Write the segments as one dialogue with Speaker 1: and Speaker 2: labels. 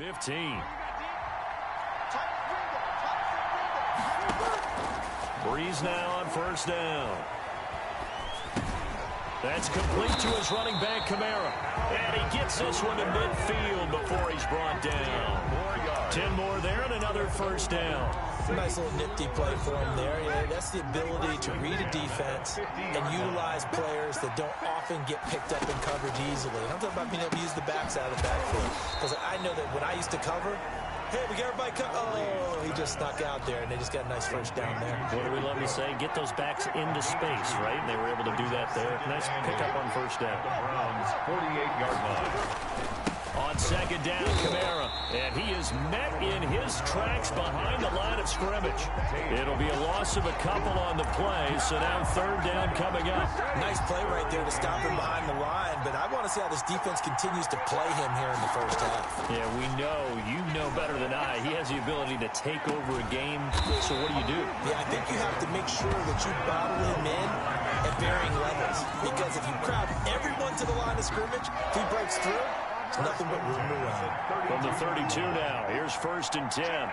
Speaker 1: 15. Breeze now on first down. That's complete to his running back, Kamara. And he gets this one to midfield before he's brought down. 10 more there and another first down.
Speaker 2: Nice little nifty play for him there. Yeah, that's the ability to read a defense and utilize players that don't often get picked up in coverage easily. I'm talking about being able to use the backs out of the backfield. Because I know that when I used to cover, hey, we got everybody cover. Oh, he just snuck out there, and they just got a nice first down there.
Speaker 1: What do we love to say? Get those backs into space, right? And they were able to do that there. Nice pickup on first down.
Speaker 3: The Browns' 48-yard line.
Speaker 1: On second down, Kamara. And he is met in his tracks behind the line of scrimmage. It'll be a loss of a couple on the play, so now third down coming up.
Speaker 2: Nice play right there to stop him behind the line, but I want to see how this defense continues to play him here in the first half.
Speaker 1: Yeah, we know, you know better than I, he has the ability to take over a game, so what do?
Speaker 2: Yeah, I think you have to make sure that you bottle him in at varying levels, because if you crowd everyone to the line of scrimmage, if he breaks through, there's nothing but room to run.
Speaker 1: From the 32 now, here's first and 10.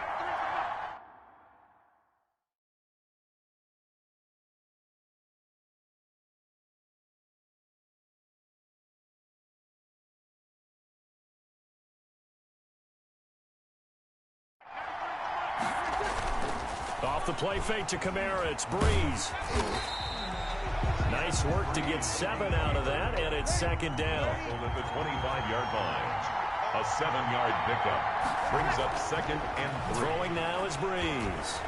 Speaker 1: Off the play fake to Kamara, it's Breeze. Nice work to get 7 out of that, and it's second down.
Speaker 3: At the 25-yard line. A 7-yard pickup. Brings up second and 3.
Speaker 1: Throwing now is Breeze.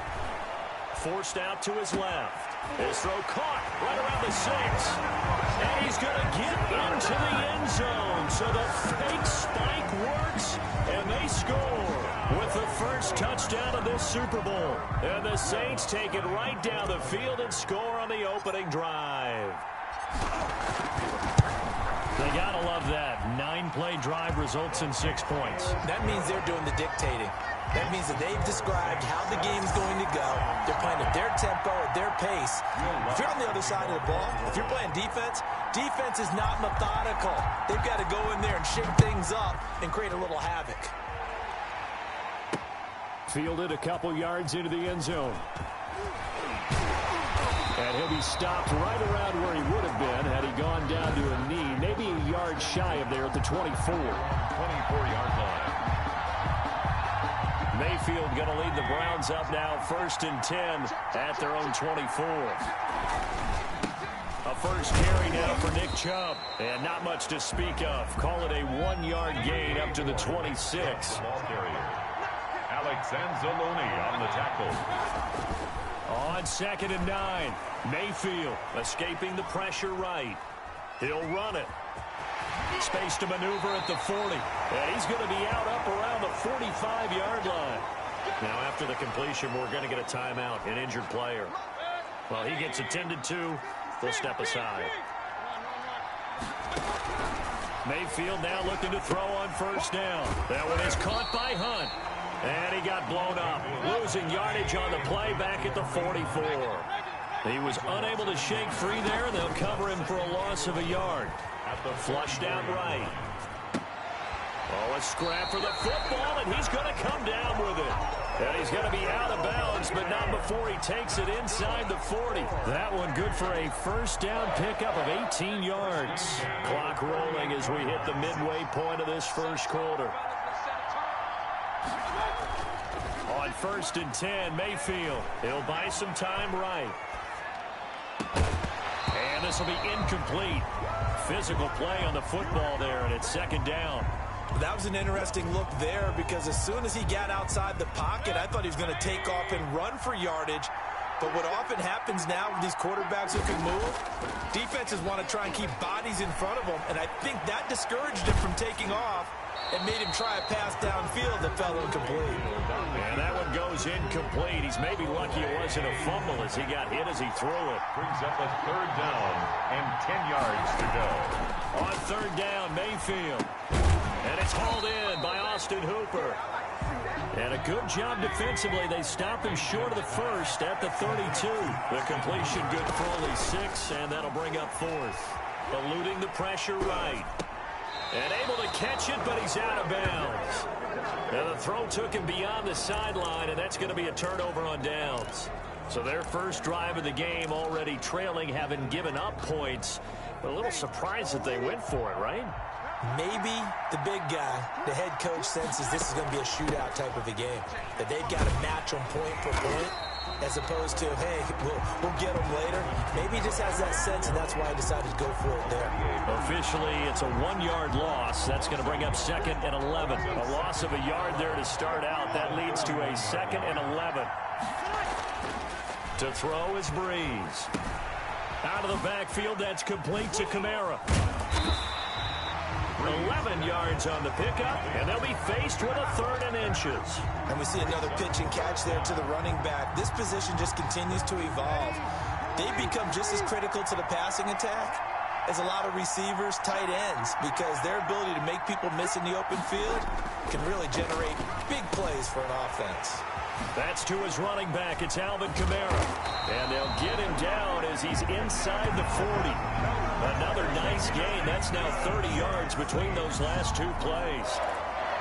Speaker 1: Forced out to his left. His throw caught right around the 6. And he's going to get into the end zone. So the fake spike works, and they score with the first touchdown of this Super Bowl. And the Saints take it right down the field and score on the opening drive. They got to love that. 9-play drive results in 6 points.
Speaker 2: That means they're doing the dictating. That means that they've described how the game's going to go. They're playing at their tempo, at their pace. If you're on the other side of the ball, if you're playing defense, defense is not methodical. They've got to go in there and shake things up and create a little havoc.
Speaker 1: Fielded a couple yards into the end zone. And he'll be stopped right around where he would have been had he gone down to a knee, maybe a yard shy of there at the 24.
Speaker 3: 24-yard line.
Speaker 1: Mayfield going to lead the Browns up now, first and 10 at their own 24. A first carry now for Nick Chubb. And not much to speak of. Call it a 1-yard gain up to the 26.
Speaker 3: Ball carrier. Alex Anzalone on the tackle.
Speaker 1: On second and 9. Mayfield escaping the pressure right. He'll run it. Space to maneuver at the 40. And he's going to be out up around the 45-yard line. Now after the completion, we're going to get a timeout, an injured player. Well, he gets attended to. We'll step aside. Mayfield now looking to throw on first down. That one is caught by Hunt. And he got blown up. Losing yardage on the play back at the 44. He was unable to shake free there, and they'll cover him for a loss of a yard. Flushed out right. Oh, a scrap for the football, and he's going to come down with it. And he's going to be out of bounds, but not before he takes it inside the 40. That one good for a first down pickup of 18 yards. Clock rolling as we hit the midway point of this first quarter. On first and 10, Mayfield. He'll buy some time right. And this will be incomplete. Physical play on the football there, and it's second down.
Speaker 2: That was an interesting look there, because as soon as he got outside the pocket, I thought he was going to take off and run for yardage. But what often happens now with these quarterbacks who can move, defenses want to try and keep bodies in front of them, and I think that discouraged him from taking off and made him try a pass downfield that fell incomplete.
Speaker 1: And that one goes incomplete. He's maybe lucky it wasn't a fumble as he got hit as he threw it.
Speaker 3: Brings up a third down and 10 yards to go.
Speaker 1: On third down, Mayfield. And it's hauled in by Austin Hooper. And a good job defensively. They stop him short of the first at the 32. The completion good for only 6, and that'll bring up fourth. Eluding the pressure right. And able to catch it, but he's out of bounds. Now the throw took him beyond the sideline, and that's going to be a turnover on downs. So their first drive of the game already trailing, having given up points. But a little surprised that they went for it, right?
Speaker 2: Maybe the big guy, the head coach, senses this is going to be a shootout type of a game. That they've got to match them point for point, as opposed to, hey, we'll get them later. Maybe he just has that sense, and that's why he decided to go for it there. Officially, it's a 1-yard loss. That's going to bring up 2nd and 11. A loss of a yard there to start out. That leads to a 2nd and 11. To throw is Breeze. Out of the backfield, that's complete to Kamara. 11 yards on the pickup, and they'll be faced with a 3rd and inches. And we see another pitch and catch there to the running back. This position just continues to evolve. They become just as critical to the passing attack as a lot of receivers, tight ends, because their ability to make people miss in the open field can really generate big plays for an offense. That's to his running back. It's Alvin Kamara. And they'll get him down as he's inside the 40. Another nice gain. That's now 30 yards between those last 2 plays.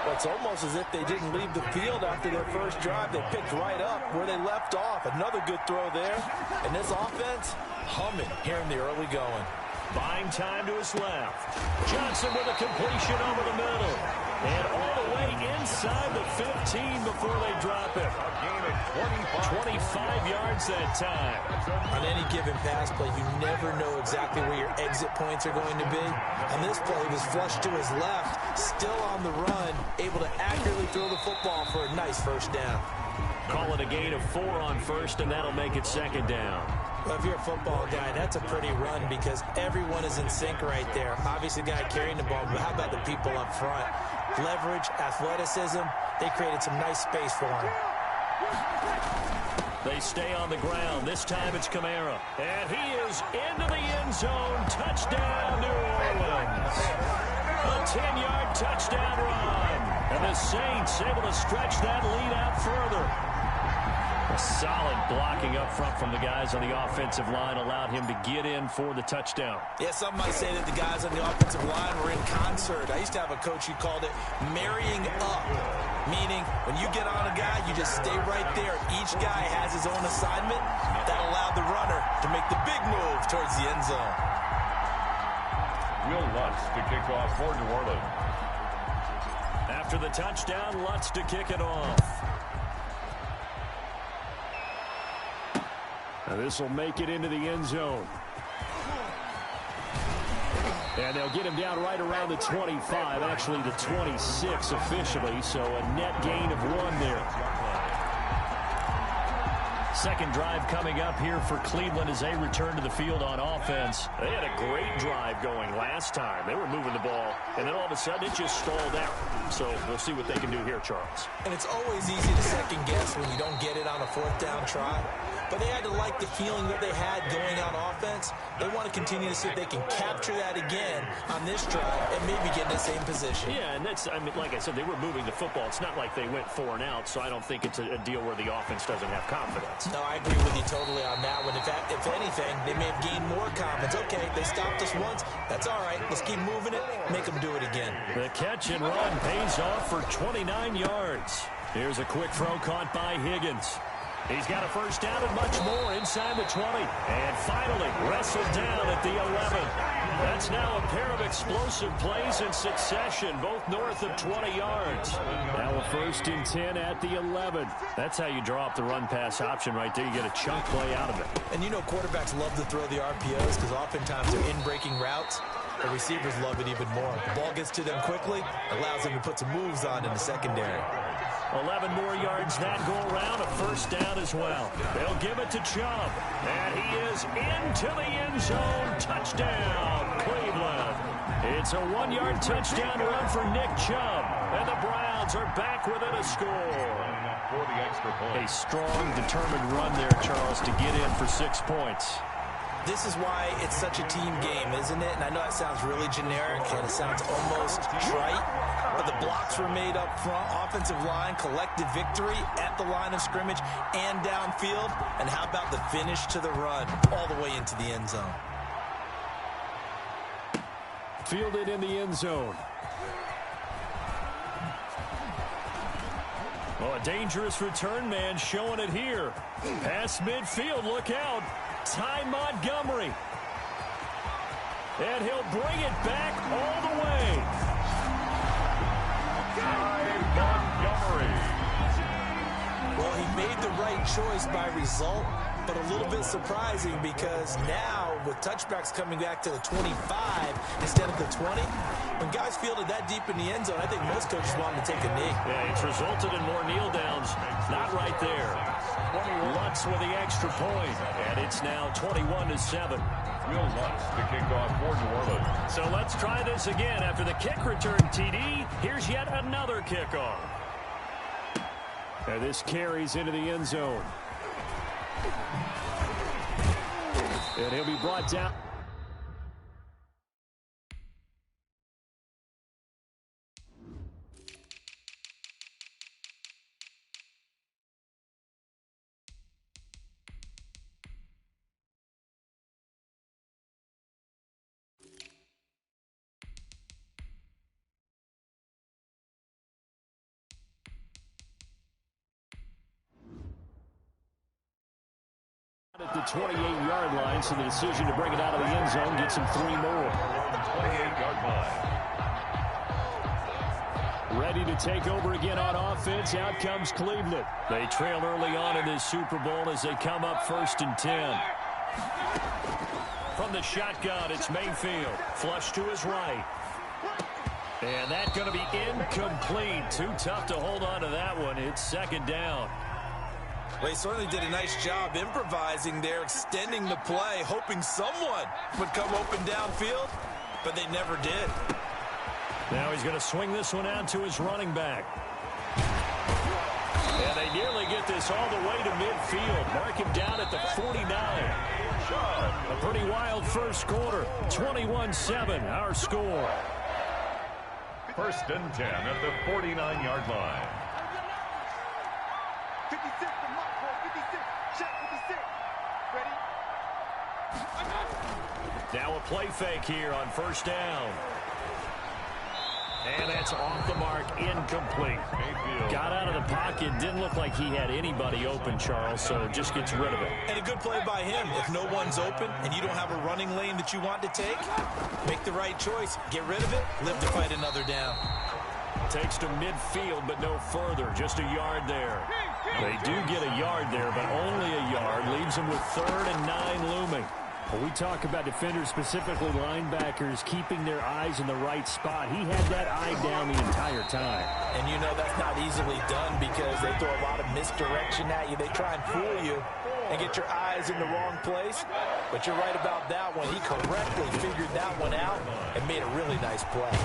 Speaker 2: Well, it's almost as if they didn't leave the field after their first drive. They picked right up where they left off. Another good throw there. And this offense, humming here in the early going. Buying time to his left. Johnson with a completion over the middle. And all the way inside the 15 before they drop it. 25 yards that time. On any given pass play, you never know exactly where your exit points are going to be. On this play, he was flushed to his left, still on the run, able to accurately throw the football for a nice first down. Call it a gain of 4 on first, and that'll make it 2nd down. Well, if you're a football guy, that's a pretty run because everyone is in sync right there. Obviously, the guy carrying the ball, but how about the people up front? Leverage, athleticism, they created some nice space for him. They stay on the ground. This time it's Kamara. And he is into the end zone. Touchdown, New Orleans. A 10-yard touchdown run. And the Saints able to stretch that lead out further. A solid blocking up front from the guys on the offensive line allowed him to get in for the touchdown. Yeah, some might say that the guys on the offensive line were in concert. I used to have a coach who called it marrying up, meaning when you get on a guy, you just stay right there. Each guy has his own assignment. That allowed the runner to make the big move towards the end zone.
Speaker 3: Will Lutz to kick off for New Orleans.
Speaker 1: After the touchdown, Lutz to kick it off. Now this will make it into the end zone. And they'll get him down right around the 25, actually the 26 officially, so a net gain of 1 there. Second drive coming up here for Cleveland as they return to the field on offense. They had a great drive going last time. They were moving the ball, and then all of a sudden it just stalled out. So we'll see what they can do here, Charles. And it's always easy to second guess when you don't get it on a 4th down try. But they had to like the feeling that they had going on offense. They want to continue to see if they can capture that again on this drive and maybe get in the same position. Yeah, and that's, I mean, like I said, they were moving the football. It's not like they went 4 and out, so I don't think it's a deal where the offense doesn't have confidence. No, I agree with you totally on that one. If anything, they may have gained more confidence. Okay, they stopped us once. That's all right. Let's keep moving it. Make them do it again. The catch and run pays off for 29 yards. Here's a quick throw caught by Higgins. He's got a first down and much more inside the 20. And finally wrestled down at the 11. That's now a pair of explosive plays in succession, both north of 20 yards. Now a 1st and 10 at the 11. That's how you draw up the run-pass option right there. You get a chunk play out of it. And you know quarterbacks love to throw the RPOs because oftentimes they're in-breaking routes. The receivers love it even more. The ball gets to them quickly, allows them to put some moves on in the secondary. 11 more yards that go around, a first down as well. They'll give it to Chubb, and he is into the end zone. Touchdown, Cleveland. It's a 1-yard touchdown run for Nick Chubb, and the Browns are back within a score.
Speaker 3: For the extra point.
Speaker 1: A strong, determined run there, Charles, to get in for 6 points.
Speaker 2: This is why it's such a team game, isn't it? And I know that sounds really generic and it sounds almost trite, but the blocks were made up front, offensive line, collective victory at the line of scrimmage and downfield. And how about the finish to the run all the way into the end zone?
Speaker 1: Fielded in the end zone. Oh, a dangerous return man showing it here. Past midfield, look out. Ty Montgomery. And he'll bring it back all the way.
Speaker 3: Ty Montgomery.
Speaker 2: Well, he made the right choice by result, but a little bit surprising because now with touchbacks coming back to the 25 instead of the 20, when guys fielded that deep in the end zone, I think most coaches want him to take a knee.
Speaker 1: Yeah, it's resulted in more kneel downs. Not right there. Lutz with the extra point, and it's now 21-7.
Speaker 3: Will Lutz to kick off for New Orleans.
Speaker 1: So let's try this again. After the kick return TD, here's yet another kickoff. And this carries into the end zone. And he'll be brought down. At the 28-yard line, so the decision to bring it out of the end zone gets him 3 more.
Speaker 3: 28-yard line.
Speaker 1: Ready to take over again on offense. Out comes Cleveland. They trail early on in this Super Bowl as they come up 1st and 10. From the shotgun, it's Mayfield. Flush to his right. And that's going to be incomplete. Too tough to hold on to that one. It's 2nd down.
Speaker 2: Well, he certainly did a nice job improvising there, extending the play, hoping someone would come open downfield, but they never did.
Speaker 1: Now he's going to swing this one out to his running back. And they nearly get this all the way to midfield. Mark him down at the 49. A pretty wild first quarter. 21-7, our score.
Speaker 3: 1st and 10 at the 49-yard line.
Speaker 4: 56 from Mark, 56. Check 56. Ready?
Speaker 1: Now a play fake here on 1st down. And that's off the mark, incomplete.
Speaker 3: Mayfield.
Speaker 1: Got out of the pocket, didn't look like he had anybody open, Charles, so just gets rid of it.
Speaker 2: And a good play by him. If no one's open and you don't have a running lane that you want to take, make the right choice. Get rid of it, live to fight another down.
Speaker 1: Takes to midfield, but no further. Just a yard there. They do get a yard there, but only a yard. Leaves them with 3rd and 9 looming. When we talk about defenders, specifically linebackers, keeping their eyes in the right spot, he had that eye down the entire time.
Speaker 2: And you know that's not easily done because they throw a lot of misdirection at you. They try and fool you and get your eyes in the wrong place. But you're right about that one. He correctly figured that one out and made a really nice play.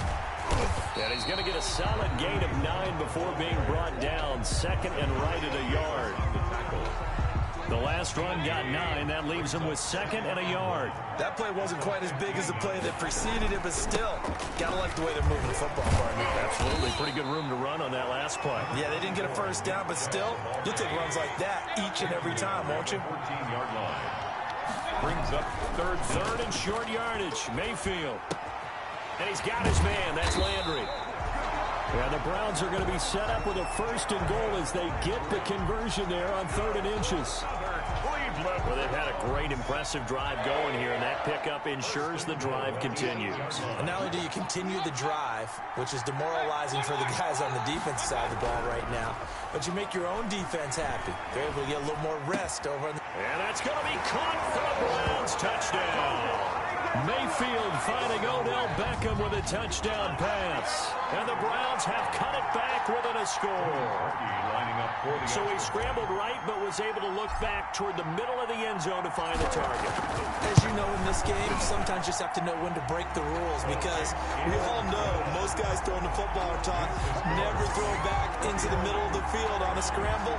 Speaker 1: And he's going to get a solid gain of 9 before being brought down. 2nd and right at a yard. The last run got 9. That leaves him with 2nd and a yard.
Speaker 2: That play wasn't quite as big as the play that preceded it, but still, gotta like the way they're moving the football, partner.
Speaker 1: Absolutely. Pretty good room to run on that last play.
Speaker 2: Yeah, they didn't get a 1st down, but still, you'll take runs like that each and every time, won't you?
Speaker 3: 14-yard line. Brings up
Speaker 1: 3rd and short yardage. Mayfield. And he's got his man. That's Landry. And the Browns are going to be set up with a 1st and goal as they get the conversion there on 3rd and inches. Well, they've had a great, impressive drive going here, and that pickup ensures the drive continues.
Speaker 2: And not only do you continue the drive, which is demoralizing for the guys on the defensive side of the ball right now, but you make your own defense happy. They're able to get a little more rest over.
Speaker 1: And that's going to be caught for the Browns. Touchdown. Mayfield finding Odell Beckham with a touchdown pass. And the Browns have cut it back within a score. So he scrambled right, but was able to look back toward the middle of the end zone to find the target.
Speaker 2: As you know, in this game, sometimes you just have to know when to break the rules because we all know most guys throwing the football are taught never throw back into the middle of the field on a scramble.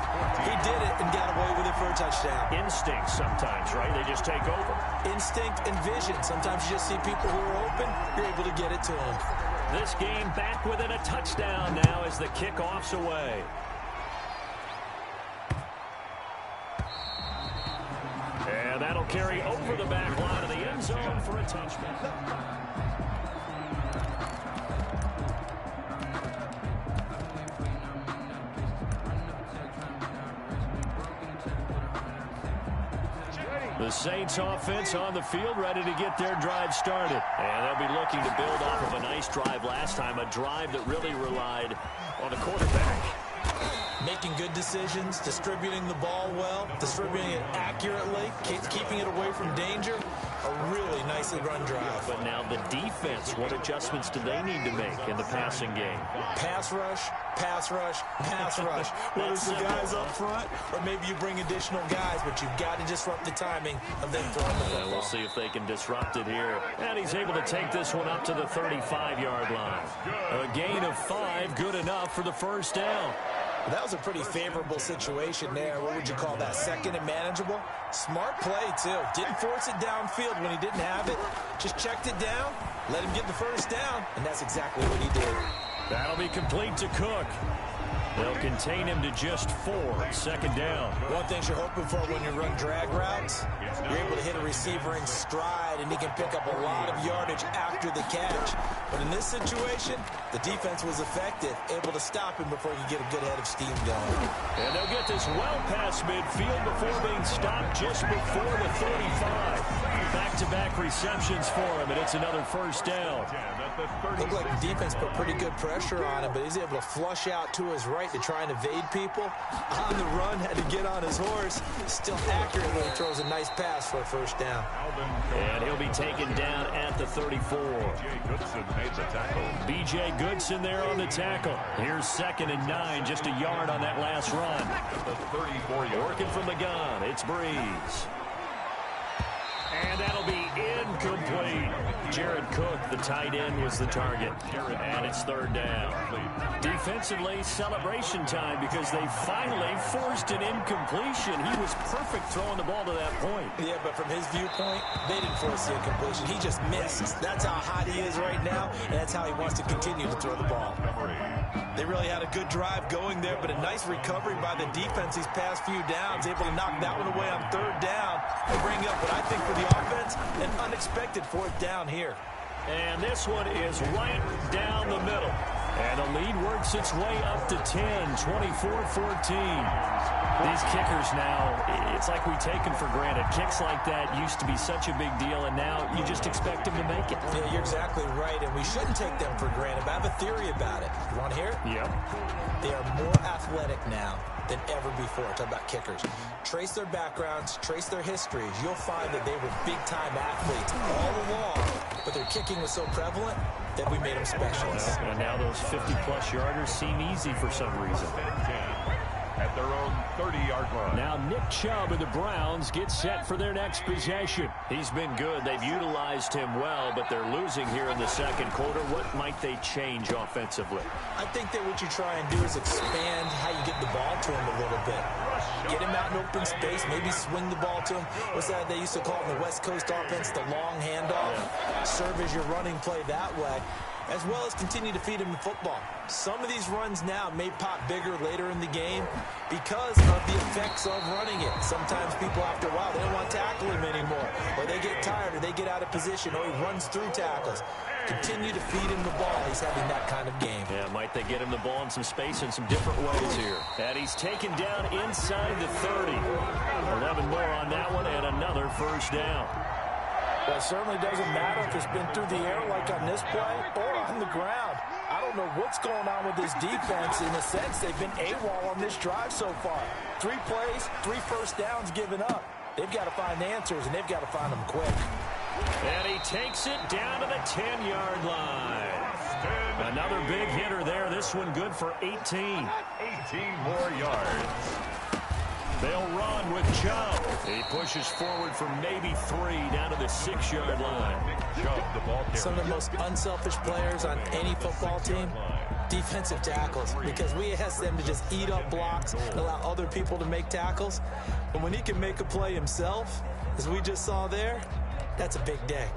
Speaker 2: He did it and got away with it for a touchdown.
Speaker 1: Instinct sometimes, right? They just take over.
Speaker 2: Instinct and vision. Sometimes you just see people who are open, you're able to get it to them.
Speaker 1: This game back within a touchdown now as the kickoff's away. And that'll carry over the back line of the end zone for a touchdown. Saints offense on the field, ready to get their drive started. And they'll be looking to build off of a nice drive last time, a drive that really relied on the quarterback.
Speaker 2: Making good decisions, distributing the ball well, distributing it accurately, keeping it away from danger. A really nicely run drive.
Speaker 1: But now the defense, what adjustments do they need to make in the passing game?
Speaker 2: Pass rush, pass rush, pass rush. Whether it's the guys up front or maybe you bring additional guys, but you've got to disrupt the timing of them throwing the football.
Speaker 1: We'll see if they can disrupt it here. And he's able to take this one up to the 35-yard line. A gain of 5, good enough for the first down.
Speaker 2: That was a pretty favorable situation there. What would you call that? Second and manageable? Smart play, too. Didn't force it downfield when he didn't have it. Just checked it down, let him get the first down, and that's exactly what he did.
Speaker 1: That'll be complete to Cook. They'll contain him to just 4. Second down.
Speaker 2: One thing you're hoping for when you run drag routes, you're able to hit a receiver in stride, and he can pick up a lot of yardage after the catch. But in this situation, the defense was effective, able to stop him before he could get a good head of steam going.
Speaker 1: And they'll get this well past midfield before being stopped just before the 35. Back-to-back receptions for him, and it's another first down.
Speaker 2: Looked like the defense put pretty good pressure on him, but he's able to flush out to his right to try and evade people. On the run, had to get on his horse. Still accurately throws a nice pass for a first down.
Speaker 1: And he'll be taken down at the 34. B.J. Goodson there on the tackle. Here's 2nd and 9, just a yard on that last run.
Speaker 3: The 34-yard.
Speaker 1: Working from the gun, it's Breeze. And that'll be incomplete. Jared Cook, the tight end, was the target. And it's 3rd down. Defensively, celebration time because they finally forced an incompletion. He was perfect throwing the ball to that point.
Speaker 2: Yeah, but from his viewpoint, they didn't force the incompletion. He just missed. That's how hot he is right now, and that's how he wants to continue to throw the ball. They really had a good drive going there, but a nice recovery by the defense these past few downs, able to knock that one away on 3rd down and bring up what I think for the offense, an unexpected 4th down here.
Speaker 1: And this one is right down the middle. And the lead works its way up to 10, 24-14. These kickers now, it's like we take them for granted. Kicks like that used to be such a big deal, and now you just expect them to make it.
Speaker 2: Yeah, you're exactly right, and we shouldn't take them for granted, but I have a theory about it. You want to hear it?
Speaker 1: Yep.
Speaker 2: They are more athletic now than ever before. Talk about kickers. Trace their backgrounds, trace their histories. You'll find that they were big-time athletes all along, but their kicking was so prevalent that we made them specialists.
Speaker 1: And now those 50-plus yarders seem easy for some reason.
Speaker 3: At their own 30-yard line.
Speaker 1: Now Nick Chubb of the Browns gets set for their next possession. He's been good. They've utilized him well, but they're losing here in the second quarter. What might they change offensively?
Speaker 2: I think that what you try and do is expand how you get the ball to him a little bit. Get him out in open space, maybe swing the ball to him. What's that they used to call in the West Coast offense, the long handoff? Serve as your running play that way, as well as continue to feed him the football. Some of these runs now may pop bigger later in the game because of the effects of running it. Sometimes people, after a while, they don't want to tackle him anymore, or they get tired, or they get out of position, or he runs through tackles. Continue to feed him the ball. He's having that kind of game.
Speaker 1: Yeah, might they get him the ball in some space in some different ways here. And he's taken down inside the 30. 11 more on that one, and another first down.
Speaker 2: Well, it certainly doesn't matter if it's been through the air like on this play or on the ground. I don't know what's going on with this defense. In a sense, they've been AWOL on this drive so far. 3 plays, 3 first downs given up. They've got to find answers, and they've got to find them quick.
Speaker 1: And he takes it down to the 10-yard line. Another big hitter there. This one good for 18.
Speaker 3: 18 more yards.
Speaker 1: They'll run with Chubb. He pushes forward for maybe 3 down to the 6-yard line.
Speaker 3: Chubb, the ball carrier.
Speaker 2: Some of the most unselfish players on any football team, defensive tackles, because we ask them to just eat up blocks and allow other people to make tackles. But when he can make a play himself, as we just saw there, that's a big day.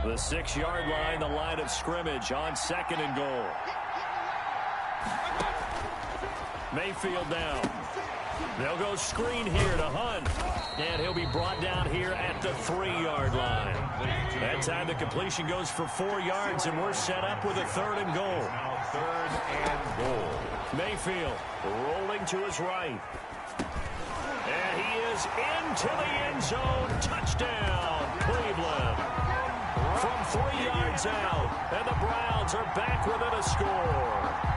Speaker 1: The 6-yard line, the line of scrimmage on 2nd and goal. Mayfield down. They'll go screen here to Hunt. And he'll be brought down here at the 3-yard line. That time the completion goes for 4 yards, and we're set up with a 3rd and goal.
Speaker 3: Now 3rd and goal.
Speaker 1: Mayfield rolling to his right. And he is into the end zone. Touchdown, Cleveland. From 3 yards out, and the Browns are back within a score.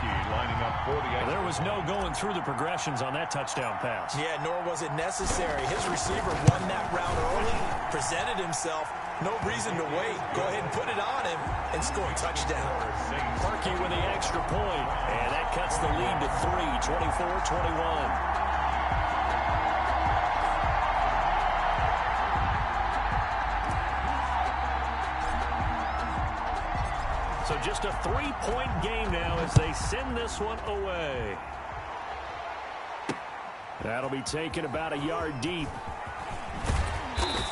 Speaker 3: Lining up for the
Speaker 1: There was no going through the progressions on that touchdown pass.
Speaker 2: Yeah, nor was it necessary. His receiver won that route early, presented himself. No reason to wait. Go ahead and put it on him and score a touchdown.
Speaker 1: Parkey with the extra point, and that cuts the lead to 3, 24-21. So just a 3-point game now as they send this one away. That'll be taken about a yard deep.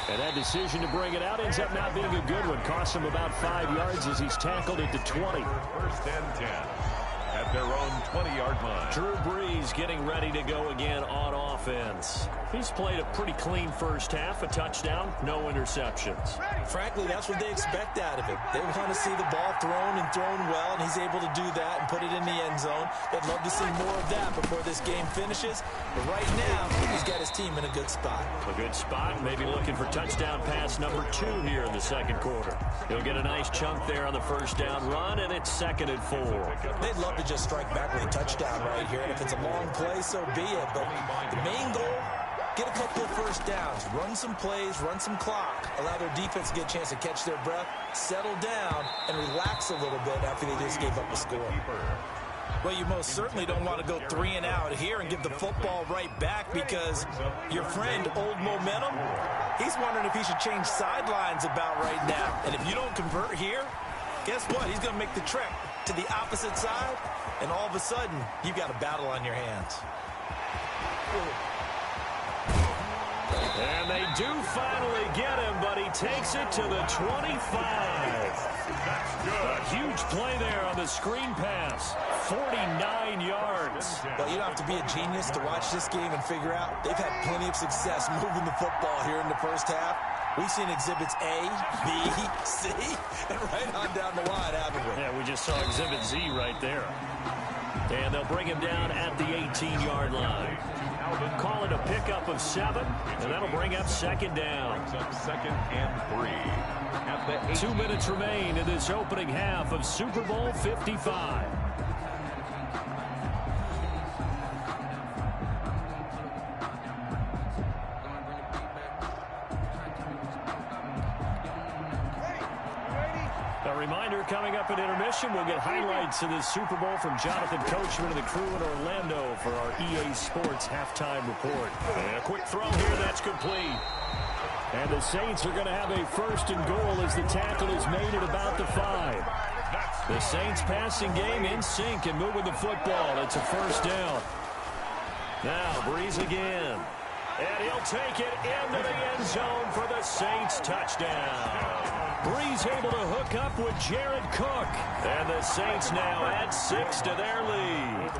Speaker 1: And that decision to bring it out ends up not being a good one. Costs him about 5 yards as he's tackled at the 20.
Speaker 3: First and 10 at their own 20-yard line.
Speaker 1: Drew Brees getting ready to go again on offense. He's played a pretty clean first half, a touchdown, no interceptions.
Speaker 2: Frankly, that's what they expect out of him. They want to see the ball thrown and thrown well, and he's able to do that and put it in the end zone. They'd love to see more of that before this game finishes. But right now, he's got his team in a good spot.
Speaker 1: A good spot, maybe looking for touchdown pass number 2 here in the second quarter. He'll get a nice chunk there on the first down run, and it's 2nd and 4.
Speaker 2: They'd love to just strike back with a touchdown right here, and if it's a long play, so be it. But the main goal, get a couple of first downs, run some plays, run some clock, allow their defense to get a chance to catch their breath, settle down, and relax a little bit after they just gave up a score. Well, you most certainly don't want to go 3 and out here and give the football right back, because your friend, Old Momentum, he's wondering if he should change sidelines about right now. And if you don't convert here, guess what? He's going to make the trek to the opposite side, and all of a sudden, you've got a battle on your hands.
Speaker 1: And they do finally get him, but he takes it to the 25.
Speaker 3: That's good.
Speaker 1: A huge play there on the screen pass. 49 yards.
Speaker 2: Well, you don't have to be a genius to watch this game and figure out they've had plenty of success moving the football here in the first half. We've seen exhibits A, B, C, and right on down the line, haven't we?
Speaker 1: Yeah, we just saw exhibit Z right there. And they'll bring him down at the 18-yard line. Call it a pickup of 7, and that'll bring up 2nd down.
Speaker 3: 2nd and 3. At the
Speaker 1: 2 minutes remain in this opening half of Super Bowl 55. A reminder, coming up at intermission, we'll get highlights of this Super Bowl from Jonathan Coachman and the crew in Orlando for our EA Sports halftime report. And a quick throw here, that's complete. And the Saints are going to have a 1st and goal as the tackle is made at about the 5. The Saints passing game in sync and moving the football. It's a 1st down. Now Brees again. And he'll take it into the end zone for the Saints touchdown. Brees able to hook up with Jared Cook. And the Saints now add 6 to their lead.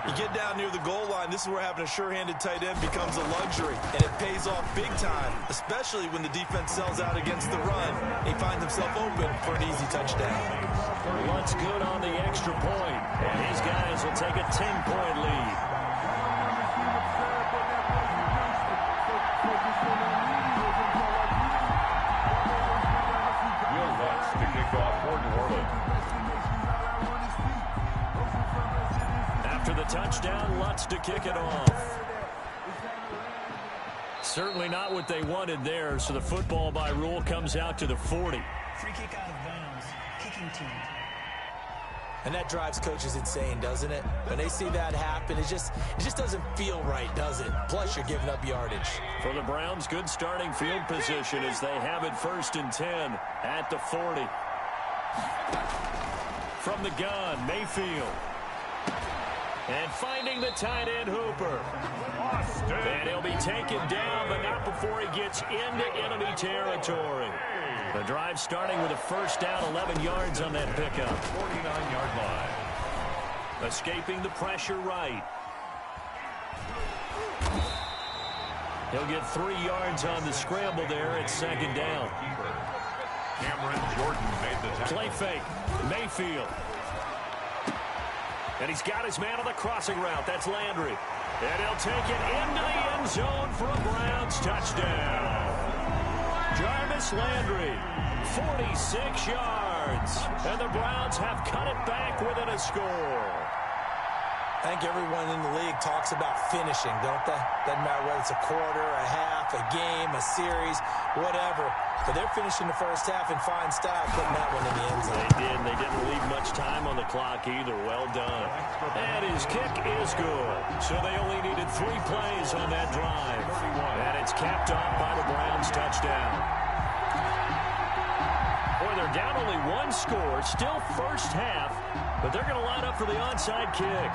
Speaker 2: You get down near the goal line, this is where having a sure-handed tight end becomes a luxury. And it pays off big time, especially when the defense sells out against the run. He finds himself open for an easy touchdown.
Speaker 1: Lutt's good on the extra point. And his guys will take a 10-point lead. After the touchdown, Lutz to kick it off. Certainly not what they wanted there, so the football by rule comes out to the 40.
Speaker 5: Free kick out of bounds, kicking team.
Speaker 2: And that drives coaches insane, doesn't it? When they see that happen, it just doesn't feel right, does it? Plus, you're giving up yardage.
Speaker 1: For the Browns, good starting field position as they have it 1st and 10 at the 40. From the gun, Mayfield. And finding the tight end, Hooper. And he'll be taken down, but not before he gets into enemy territory. The drive starting with a 1st down, 11 yards on that pickup.
Speaker 3: 49-yard line.
Speaker 1: Escaping the pressure right. He'll get 3 yards on the scramble there at 2nd down.
Speaker 3: Cameron Jordan made the tackle.
Speaker 1: Play fake. Mayfield. And he's got his man on the crossing route. That's Landry. And he'll take it into the end zone for a Browns touchdown. Jarvis Landry, 46 yards. And the Browns have cut it back within a score.
Speaker 2: I think everyone in the league talks about finishing, don't they? Doesn't matter whether it's a quarter, a half, a game, a series, whatever. But they're finishing the first half in fine style, putting that one in the end zone.
Speaker 1: They did. They didn't leave much time on the clock either. Well done. And his kick is good. So they only needed 3 plays on that drive. And it's capped off by the Browns touchdown. Boy, they're down only 1 score. Still first half. But they're going to line up for the onside kick.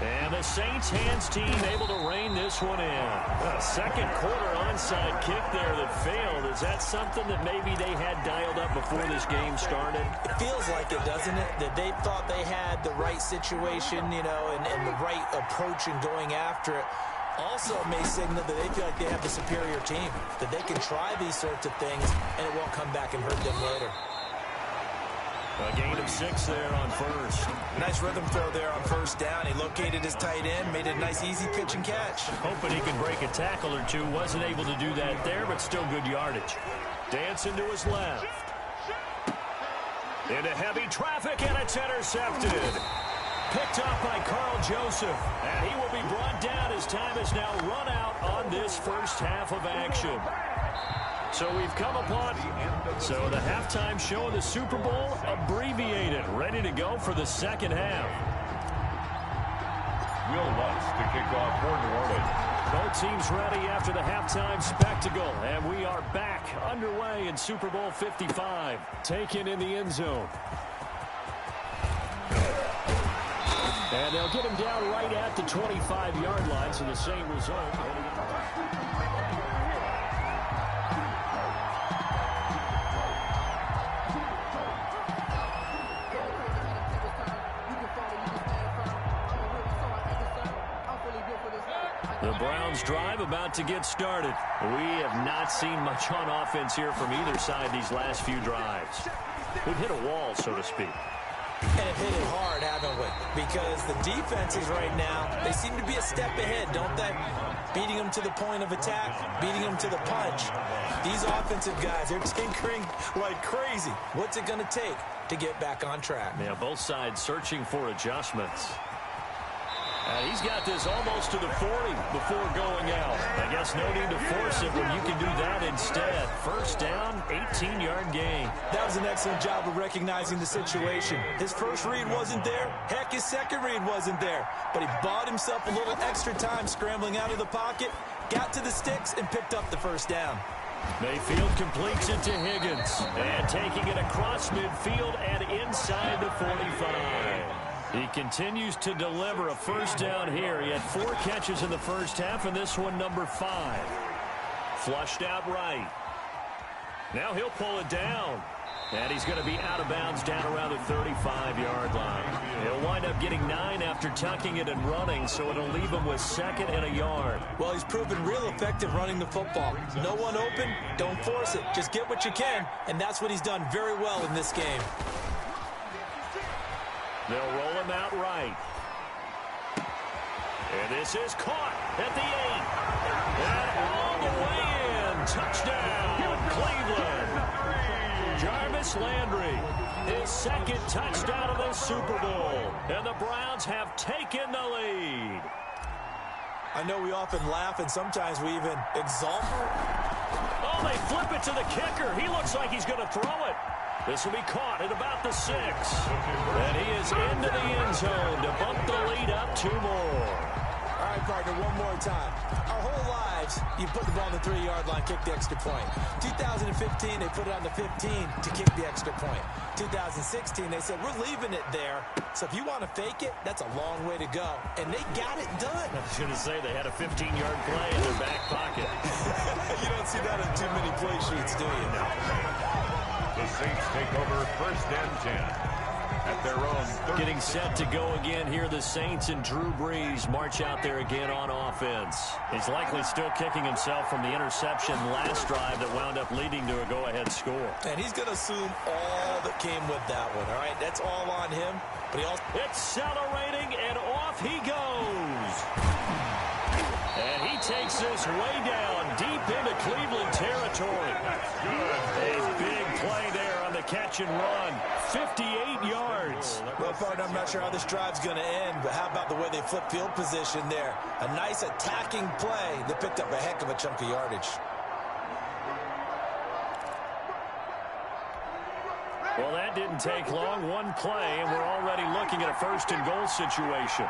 Speaker 1: And the Saints hands team able to rein this one in. A second quarter onside kick there that failed. Is that something that maybe they had dialed up before this game started?
Speaker 2: It feels like it, doesn't it? That they thought they had the right situation, you know, and the right approach in going after it. Also may signal that they feel like they have the superior team, that they can try these sorts of things and it won't come back and hurt them later.
Speaker 1: A gain of 6 there on first.
Speaker 2: Nice rhythm throw there on first down. He located his tight end, made it a nice easy pitch and catch.
Speaker 1: Hoping he could break a tackle or two. Wasn't able to do that there, but still good yardage. Dancing to his left. Into heavy traffic, and it's intercepted. Picked up by Carl Joseph. And he will be brought down as time is now run out on this first half of action. So we've come upon, the halftime show of the Super Bowl abbreviated, ready to go for the second half.
Speaker 3: Will Lutz to kick off for New Orleans.
Speaker 1: Both teams ready after the halftime spectacle, and we are back underway in Super Bowl 55. Taken in the end zone. And they'll get him down right at the 25-yard line, so the same result. The Browns drive about to get started. We have not seen much on offense here from either side these last few drives. We've hit a wall, so to speak.
Speaker 2: And have hit it hard, haven't we? Because the defenses right now, they seem to be a step ahead, don't they? Beating them to the point of attack, beating them to the punch. These offensive guys, they're tinkering like crazy. What's it going to take to get back on track?
Speaker 1: Yeah, both sides searching for adjustments. And he's got this almost to the 40 before going out. I guess no need to force it when you can do that instead. First down, 18-yard gain.
Speaker 2: That was an excellent job of recognizing the situation. His first read wasn't there. Heck, his second read wasn't there. But he bought himself a little extra time scrambling out of the pocket, got to the sticks, and picked up the first down.
Speaker 1: Mayfield completes it to Higgins. And taking it across midfield and inside the 45. He continues to deliver a first down here. He had 4 catches in the first half, and this one number 5. Flushed out right. Now he'll pull it down. And he's going to be out of bounds down around the 35-yard line. He'll wind up getting 9 after tucking it and running, so it'll leave him with 2nd and a yard.
Speaker 2: Well, he's proven real effective running the football. No one open, don't force it. Just get what you can, and that's what he's done very well in this game.
Speaker 1: They'll roll him out right. And this is caught at the 8. And all the way in. Touchdown, Cleveland. Jarvis Landry, his 2nd touchdown of the Super Bowl. And the Browns have taken the lead.
Speaker 2: I know we often laugh, and sometimes we even exalt.
Speaker 1: Oh, they flip it to the kicker. He looks like he's going to throw it. This will be caught at about the 6. And he is into the end zone to bump the lead up 2 more.
Speaker 2: All right, partner, one more time. Our whole lives, you put the ball on the 3-yard line, kick the extra point. 2015, they put it on the 15 to kick the extra point. 2016, they said, we're leaving it there. So if you want to fake it, that's a long way to go. And they got it done.
Speaker 1: I was going to say they had a 15-yard play in their back pocket.
Speaker 2: You don't see that on too many play sheets, do you?
Speaker 3: The Saints take over 1st and 10. at their own 30.
Speaker 1: Getting set to go again here. The Saints and Drew Brees march out there again on offense. He's likely still kicking himself from the interception last drive that wound up leading to a go-ahead score.
Speaker 2: And he's going to assume all that came with that one, all right? That's all on him. But he also...
Speaker 1: Accelerating, and off he goes. And he takes this way down, deep into Cleveland territory. A big play there on the catch and run. 58 yards.
Speaker 2: Well, partner, I'm not sure how this drive's going to end, but how about the way they flip field position there? A nice attacking play that picked up a heck of a chunk of yardage.
Speaker 1: Well, that didn't take long. One play, and we're already looking at a first-and-goal situation.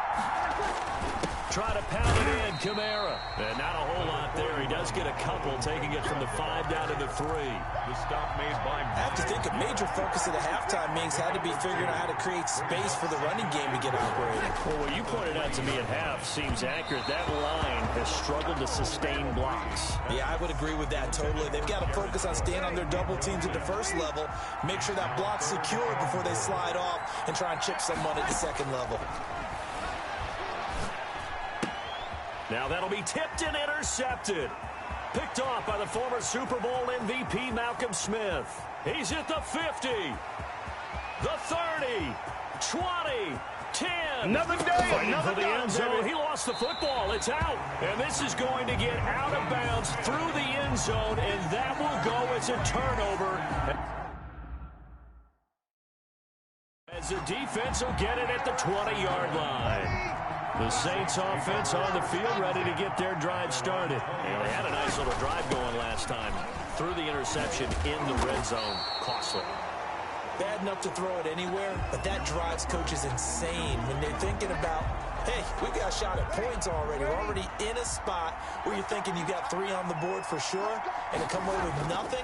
Speaker 1: Try to pound it in, Kamara. And not a whole lot there. He does get a couple, taking it from the 5 down to the 3.
Speaker 3: The stop made by...
Speaker 2: I have to think a major focus of the halftime meetings had to be figuring out how to create space for the running game to get operating.
Speaker 1: Well, what you pointed out to me at half seems accurate. That line has struggled to sustain blocks.
Speaker 2: Yeah, I would agree with that totally. They've got to focus on staying on their double teams at the first level, make sure that block's secured before they slide off and try and chip someone at the second level.
Speaker 1: Now that'll be tipped and intercepted. Picked off by the former Super Bowl MVP Malcolm Smith. He's at the 50, the 30, 20, 10.
Speaker 3: Another day,
Speaker 1: Fighting
Speaker 3: another
Speaker 1: for the end zone. He lost the football. It's out. And this is going to get out of bounds through the end zone, and that will go as a turnover. As the defense will get it at the 20-yard line. The Saints offense on the field ready to get their drive started. And they had a nice little drive going last time. Threw the interception in the red zone. Costly.
Speaker 2: Bad enough to throw it anywhere, but that drives coaches insane when they're thinking about, hey, we got a shot at points already. We're already in a spot where you're thinking you got 3 on the board for sure, and to come away with nothing,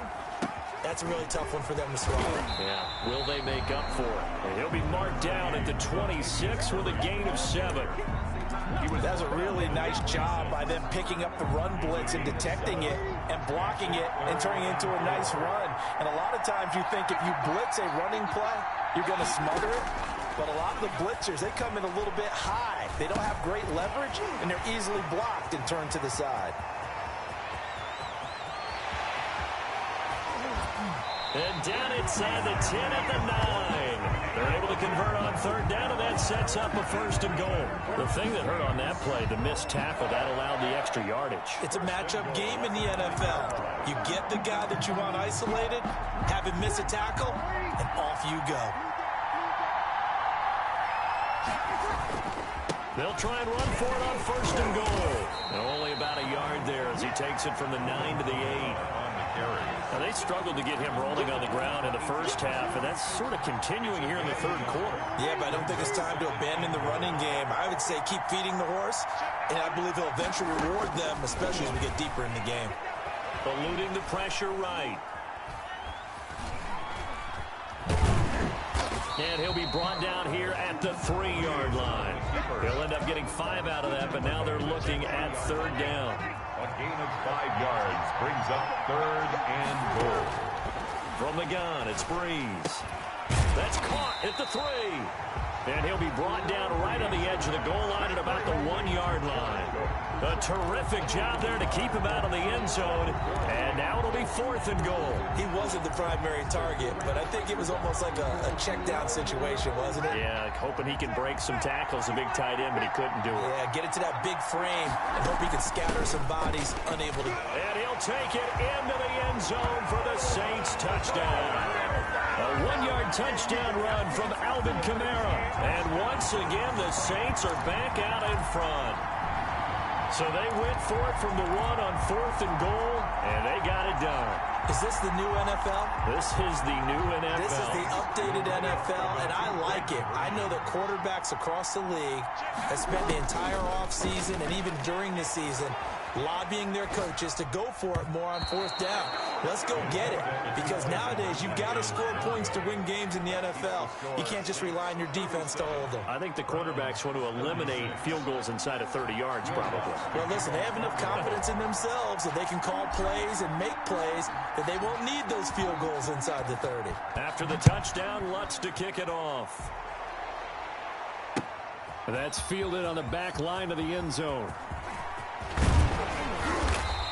Speaker 2: that's a really tough one for them to swallow.
Speaker 1: Yeah, will they make up for it? And he'll be marked down at the 26 with a gain of 7.
Speaker 2: That's a really nice job by them picking up the run blitz and detecting it and blocking it and turning it into a nice run. And a lot of times you think if you blitz a running play, you're going to smother it. But a lot of the blitzers, they come in a little bit high. They don't have great leverage, and they're easily blocked and turned to the side.
Speaker 1: And down inside the 10 at the 9. They're able to convert on 3rd down, and that sets up a 1st and goal. The thing that hurt on that play, the missed tackle, that allowed the extra yardage.
Speaker 2: It's a matchup game in the NFL. You get the guy that you want isolated, have him miss a tackle, and off you go.
Speaker 1: They'll try and run for it on 1st and goal. And only about a yard there as he takes it from the 9 to the 8.
Speaker 3: On the carry.
Speaker 1: Now, they struggled to get him rolling on the ground in the first half, and that's sort of continuing here in the 3rd quarter.
Speaker 2: Yeah, but I don't think it's time to abandon the running game. I would say keep feeding the horse, and I believe he'll eventually reward them, especially as we get deeper in the game.
Speaker 1: Eluding the pressure right. And he'll be brought down here at the 3-yard line. He'll end up getting 5 out of that, but now they're looking at 3rd down.
Speaker 3: A gain of 5 yards brings up 3rd and goal.
Speaker 1: From the gun, it's Brees. That's caught at the 3. And he'll be brought down right on the edge of the goal line at about the 1-yard line. A terrific job there to keep him out of the end zone. And now it'll be 4th and goal.
Speaker 2: He wasn't the primary target, but I think it was almost like a check down situation, wasn't it?
Speaker 1: Yeah, hoping he can break some tackles, a big tight end, but he couldn't do it.
Speaker 2: Yeah, get it to that big frame and hope he can scatter some bodies, unable to.
Speaker 1: And he'll take it into the end zone for the Saints touchdown. A 1-yard touchdown run from Alvin Kamara. And once again, the Saints are back out in front. So they went for it from the 1 on 4th and goal, and they got it done.
Speaker 2: Is this the new NFL?
Speaker 1: This is the new NFL.
Speaker 2: This is the updated NFL, and I like it. I know that quarterbacks across the league have spent the entire offseason and even during the season lobbying their coaches to go for it more on fourth down. Let's go get it, because nowadays you've got to score points to win games in the NFL. You can't just rely on your defense to hold them.
Speaker 1: I think the quarterbacks want to eliminate field goals inside of 30 yards probably.
Speaker 2: Well, listen, they have enough confidence in themselves that they can call plays and make plays that they won't need those field goals inside the 30.
Speaker 1: After the touchdown, Lutz to kick it off. That's fielded on the back line of the end zone.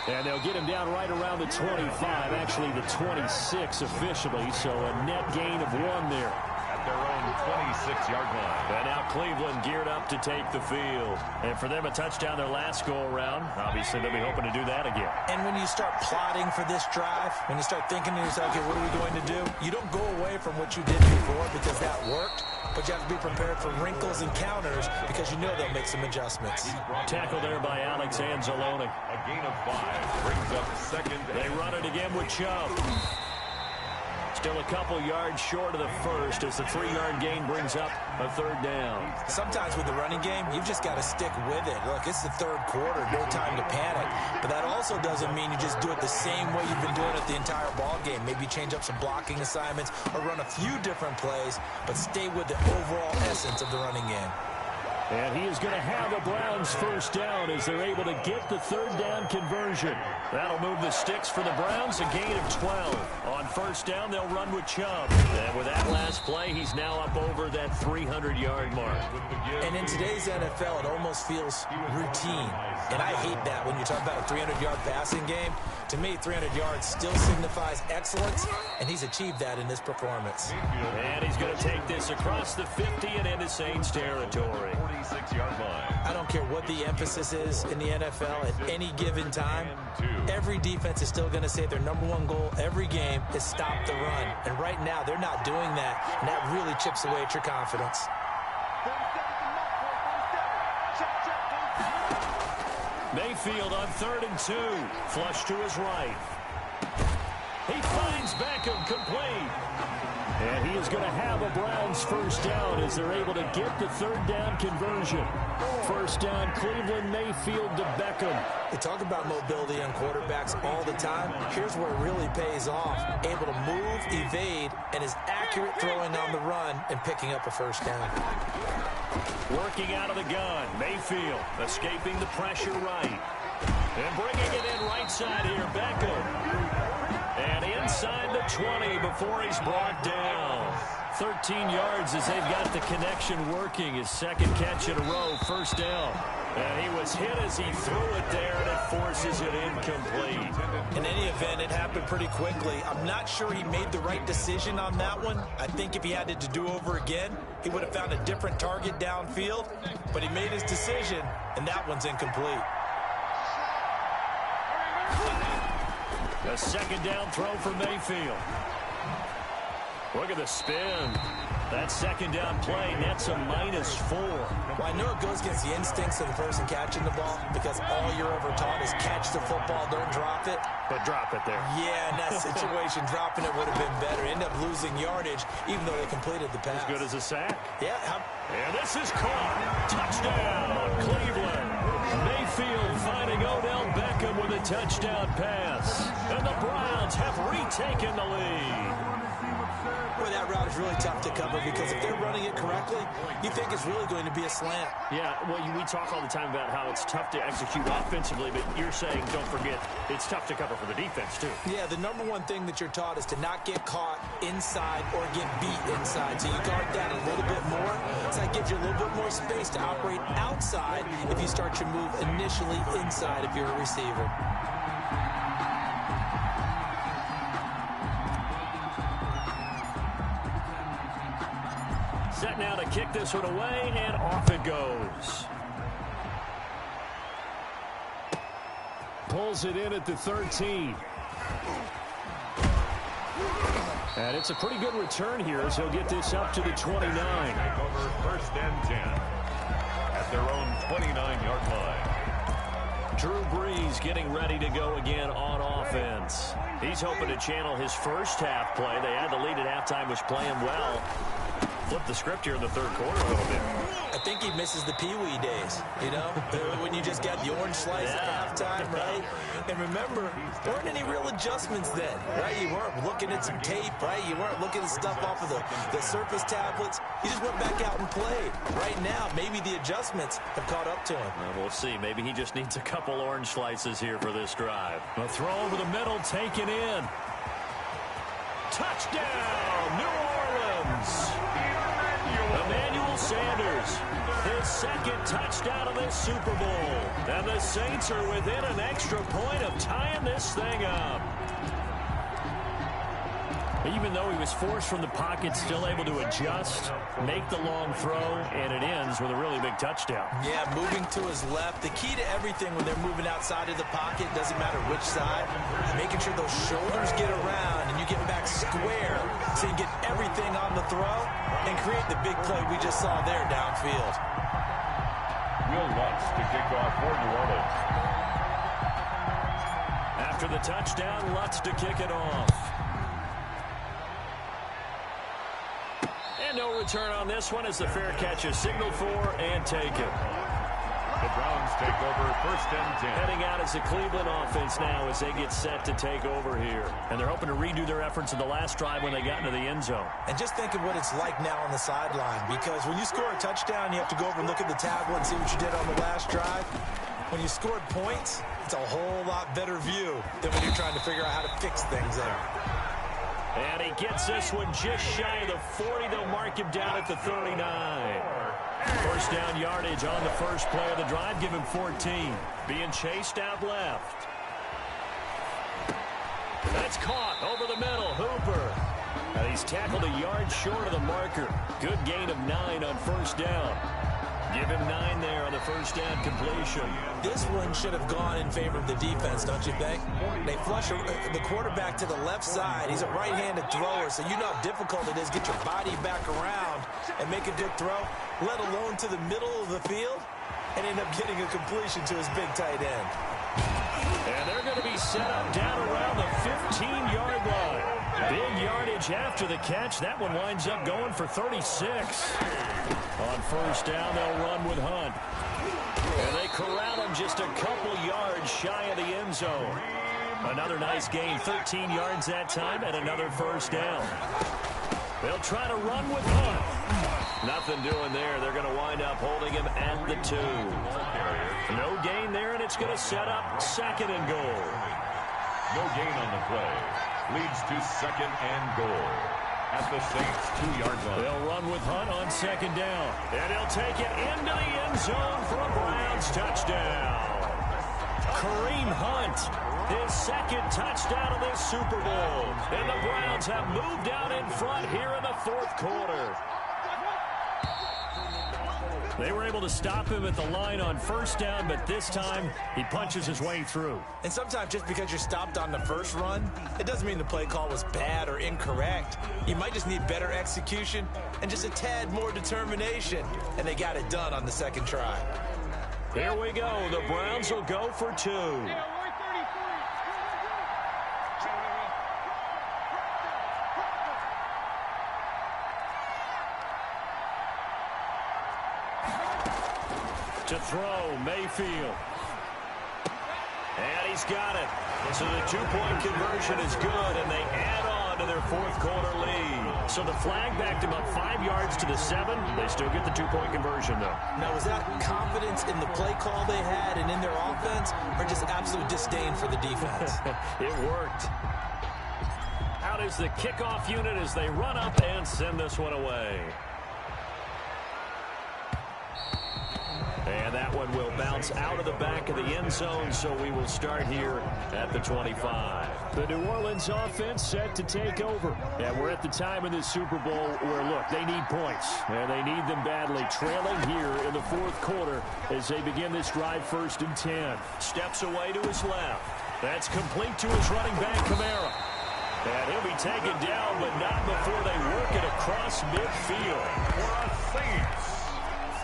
Speaker 1: And they'll get him down right around the 25, actually the 26 officially, so a net gain of 1 there.
Speaker 3: At their own 26-yard line.
Speaker 1: And now Cleveland geared up to take the field. And for them, a touchdown their last go-around. Obviously, they'll be hoping to do that again.
Speaker 2: And when you start plotting for this drive, when you start thinking to yourself, okay, what are we going to do? You don't go away from what you did before because that worked. But you have to be prepared for wrinkles and counters because you know they'll make some adjustments.
Speaker 1: Tackle there by Alex Anzalone.
Speaker 3: A gain of 5 brings up second.
Speaker 1: They run it again with Chubb. Still a couple yards short of the first as the 3-yard gain brings up a third down.
Speaker 2: Sometimes with the running game, you've just got to stick with it. Look, it's the third quarter, no time to panic. But that also doesn't mean you just do it the same way you've been doing it the entire ball game. Maybe change up some blocking assignments or run a few different plays, but stay with the overall essence of the running game.
Speaker 1: And he is going to have the Browns first down as they're able to get the third down conversion. That'll move the sticks for the Browns, a gain of 12. On first down, they'll run with Chubb. And with that last play, he's now up over that 300-yard mark.
Speaker 2: And in today's NFL, it almost feels routine. And I hate that when you talk about a 300-yard passing game. To me, 300 yards still signifies excellence, and he's achieved that in this performance.
Speaker 1: And he's going to take this across the 50 and into Saints territory.
Speaker 3: 46-yard line.
Speaker 2: I don't care what the emphasis is in the NFL at any given time. Every defense is still going to say their #1 goal every game is stop the run. And right now, they're not doing that, and that really chips away at your confidence.
Speaker 1: Mayfield on 3rd and 2. Flush to his right. He finds Beckham complete. And he is going to have a Browns first down as they're able to get the third down conversion. First down, Cleveland, Mayfield to Beckham.
Speaker 2: They talk about mobility on quarterbacks all the time. Here's where it really pays off. Able to move, evade, and is accurate throwing on the run and picking up a first down.
Speaker 1: Working out of the gun, Mayfield escaping the pressure right. And bringing it in right side here, Beckham. And inside the 20 before he's brought down. 13 yards as they've got the connection working. His second catch in a row, first down. And he was hit as he threw it there, and it forces it incomplete.
Speaker 2: In any event, it happened pretty quickly. I'm not sure he made the right decision on that one. I think if he had it to do over again, he would have found a different target downfield. But he made his decision, and that one's incomplete.
Speaker 1: A second down throw for Mayfield. Look at the spin. That second down play nets a -4.
Speaker 2: Well, I know it goes against the instincts of the person catching the ball because all you're ever taught is catch the football, don't drop it.
Speaker 1: But drop it there.
Speaker 2: Yeah, in that situation, dropping it would have been better. End up losing yardage, even though they completed the pass.
Speaker 1: As good as a sack.
Speaker 2: Yeah.
Speaker 1: And this is caught. Touchdown, Cleveland. Mayfield finding Odell Beckham with a touchdown pass. And the Browns have retaken the lead.
Speaker 2: Boy, that route is really tough to cover because if they're running it correctly, you think it's really going to be a slant.
Speaker 1: Yeah, well, we talk all the time about how it's tough to execute offensively, but you're saying, don't forget, it's tough to cover for the defense, too.
Speaker 2: Yeah, the #1 thing that you're taught is to not get caught inside or get beat inside. So you guard that a little bit more. So that gives you a little bit more space to operate outside if you start your move initially inside if you're a receiver.
Speaker 1: Set now to kick this one away, and off it goes. Pulls it in at the 13. And it's a pretty good return here as he'll get this up to the 29.
Speaker 3: Over 1st and 10 at their own 29-yard line.
Speaker 1: Drew Brees getting ready to go again on offense. He's hoping to channel his first half play. They had the lead at halftime, was playing well. flip the script here in the third quarter a little bit.
Speaker 2: I think he misses the Pee-wee days, you know, when you just got the orange slice at halftime, right? And remember, there weren't any real adjustments then, right? You weren't looking at some tape, right? You weren't looking at stuff off of the Surface tablets. You just went back out and played. Right now, maybe the adjustments have caught up to him.
Speaker 1: Well, we'll see. Maybe he just needs a couple orange slices here for this drive. A throw over the middle, taken in. Touchdown, New Orleans. Emmanuel Sanders, his second touchdown of this Super Bowl. And the Saints are within an extra point of tying this thing up. Even though he was forced from the pocket, still able to adjust, make the long throw, and it ends with a really big touchdown.
Speaker 2: Yeah, moving to his left. The key to everything when they're moving outside of the pocket, doesn't matter which side, making sure those shoulders get around and you get back square so you get everything on the throw and create the big play we just saw there downfield.
Speaker 3: Will Lutz to kick off for New Orleans.
Speaker 1: After the touchdown, Lutz to kick it off. And no return on this one as the fair catch is signaled for and taken.
Speaker 3: The Browns take over 1st and 10.
Speaker 1: Heading out as the Cleveland offense now as they get set to take over here. And they're hoping to redo their efforts in the last drive when they got into the end zone.
Speaker 2: And just think of what it's like now on the sideline, because when you score a touchdown, you have to go over and look at the tablet and see what you did on the last drive. When you scored points, it's a whole lot better view than when you're trying to figure out how to fix things there.
Speaker 1: And he gets this one just shy of the 40. They'll mark him down at the 39. First down yardage on the first play of the drive. Give him 14. Being chased out left. That's caught over the middle. Hooper. And he's tackled a yard short of the marker. Good gain of 9 on first down. Give him 9 there on the first down completion.
Speaker 2: This one should have gone in favor of the defense, don't you think? They flush the quarterback to the left side. He's a right-handed thrower, so you know how difficult it is to get your body back around and make a good throw, let alone to the middle of the field, and end up getting a completion to his big tight end.
Speaker 1: And they're going to be set up down around the 15-yard line. Big yardage after the catch. That one winds up going for 36. On first down, they'll run with Hunt. And they corral him just a couple yards shy of the end zone. Another nice gain, 13 yards that time, and another first down. They'll try to run with Hunt. Nothing doing there. They're going to wind up holding him at the 2. No gain there, and it's going to set up 2nd and goal.
Speaker 3: No gain on the play. Leads to 2nd and goal at the Saints' 2-yard line.
Speaker 1: They'll run with Hunt on 2nd down. And he'll take it into the end zone for a Browns touchdown. Kareem Hunt, his 2nd touchdown of this Super Bowl. And the Browns have moved out in front here in the 4th quarter. They were able to stop him at the line on first down, but this time he punches his way through.
Speaker 2: And sometimes just because you're stopped on the first run, it doesn't mean the play call was bad or incorrect. You might just need better execution and just a tad more determination, and they got it done on the 2nd try.
Speaker 1: Here we go. The Browns will go for 2. To throw, Mayfield. And he's got it. So the 2-point conversion is good, and they add on to their 4th quarter lead. So the flag backed him up 5 yards to the 7. They still get the 2-point conversion, though.
Speaker 2: Now, was that confidence in the play call they had and in their offense, or just absolute disdain for the defense?
Speaker 1: It worked. Out is the kickoff unit as they run up and send this one away. And that one will bounce out of the back of the end zone, so we will start here at the 25. The New Orleans offense set to take over. And we're at the time in this Super Bowl where, look, they need points. And they need them badly, trailing here in the 4th quarter as they begin this drive 1st and 10. Steps away to his left. That's complete to his running back, Kamara. And he'll be taken down, but not before they work it across midfield.
Speaker 3: For a Saints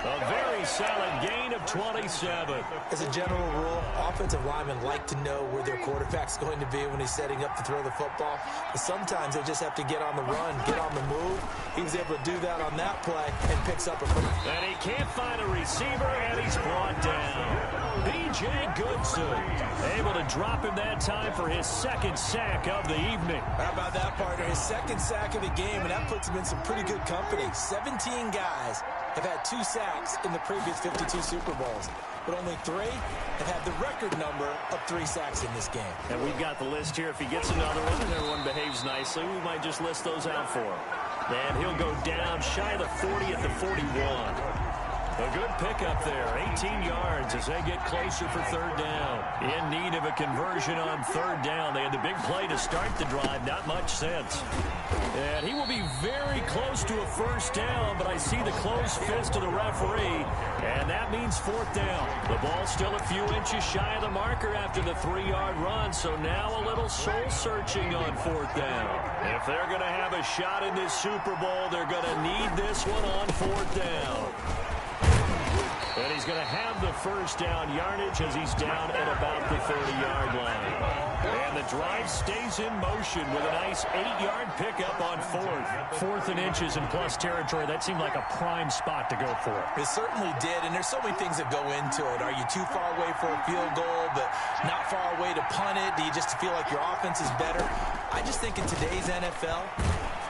Speaker 1: A very solid gain of 27.
Speaker 2: As a general rule, offensive linemen like to know where their quarterback's going to be when he's setting up to throw the football. But sometimes they just have to get on the run, get on the move. He was able to do that on that play and picks up a first.
Speaker 1: And he can't find a receiver, and he's brought down. B.J. Goodson able to drop him that time for his second sack of the evening.
Speaker 2: How about that, partner? His second sack of the game, and that puts him in some pretty good company. 17 guys have had 2 sacks in the previous 52 Super Bowls, but only 3 have had the record number of 3 sacks in this game.
Speaker 1: And we've got the list here. If he gets another one and everyone behaves nicely, we might just list those out for him. And he'll go down shy of the 40 at the 41. A good pickup there, 18 yards as they get closer for third down. In need of a conversion on third down. They had the big play to start the drive, not much sense. And he will be very close to a first down, but I see the closed fist of the referee, and that means fourth down. The ball's still a few inches shy of the marker after the 3-yard run, so now a little soul-searching on fourth down. If they're going to have a shot in this Super Bowl, they're going to need this one on fourth down. And he's going to have the first down yardage as he's down at about the 30-yard line. And the drive stays in motion with a nice 8-yard pickup on fourth. Fourth and inches in plus territory. That seemed like a prime spot to go for.
Speaker 2: It certainly did, and there's so many things that go into it. Are you too far away for a field goal, but not far away to punt it? Do you just feel like your offense is better? I just think in today's NFL,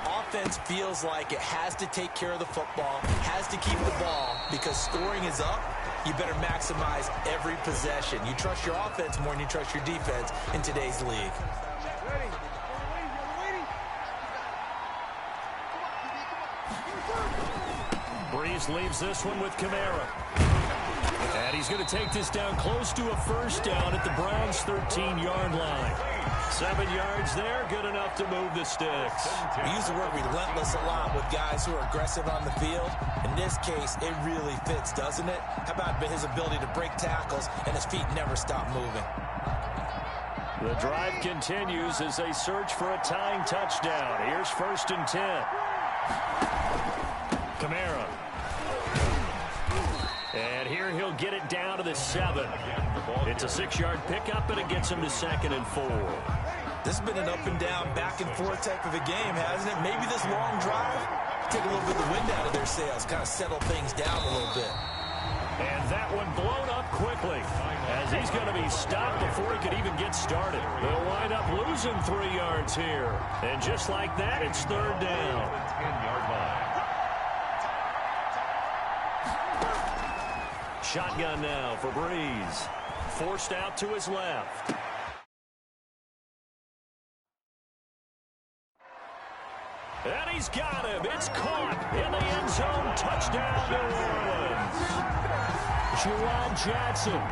Speaker 2: offense feels like it has to take care of the football, has to keep the ball, because scoring is up. You better maximize every possession. You trust your offense more than you trust your defense in today's league.
Speaker 1: Breeze leaves this one with Kamara. And he's going to take this down close to a first down at the Browns' 13-yard line. 7 yards there, good enough to move the sticks.
Speaker 2: We use the word relentless a lot with guys who are aggressive on the field. In this case, it really fits, doesn't it? How about his ability to break tackles and his feet never stop moving?
Speaker 1: The drive continues as they search for a tying touchdown. Here's 1st and 10. Kamara. And here he'll get it down to the 7. It's a 6-yard pickup, and it gets him to 2nd and 4.
Speaker 2: This has been an up-and-down, back-and-forth type of a game, hasn't it? Maybe this long drive, take a little bit of the wind out of their sails, kind of settle things down a little bit.
Speaker 1: And that one blown up quickly as he's going to be stopped before he could even get started. They'll wind up losing 3 yards here. And just like that, it's third down.
Speaker 3: 10-yard line.
Speaker 1: Shotgun now for Breeze. Forced out to his left. And he's got him. It's caught in the end zone. Touchdown, New Orleans. Juwan Jackson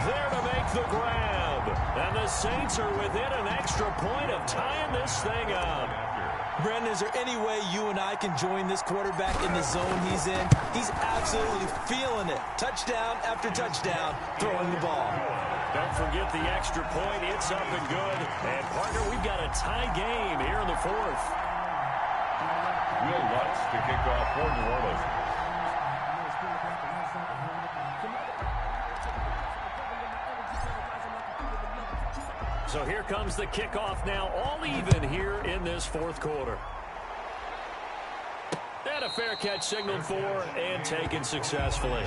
Speaker 1: there to make the grab. And the Saints are within an extra point of tying this thing up.
Speaker 2: Brandon, is there any way you and I can join this quarterback in the zone he's in? He's absolutely feeling it. Touchdown after touchdown, throwing the ball.
Speaker 1: Don't forget the extra point. It's up and good. And, partner, we've got a tie game here in the 4th.
Speaker 3: Will Lutz to kick off for New Orleans.
Speaker 1: So here comes the kickoff now, all even here in this 4th quarter. And a fair catch signaled for and taken successfully.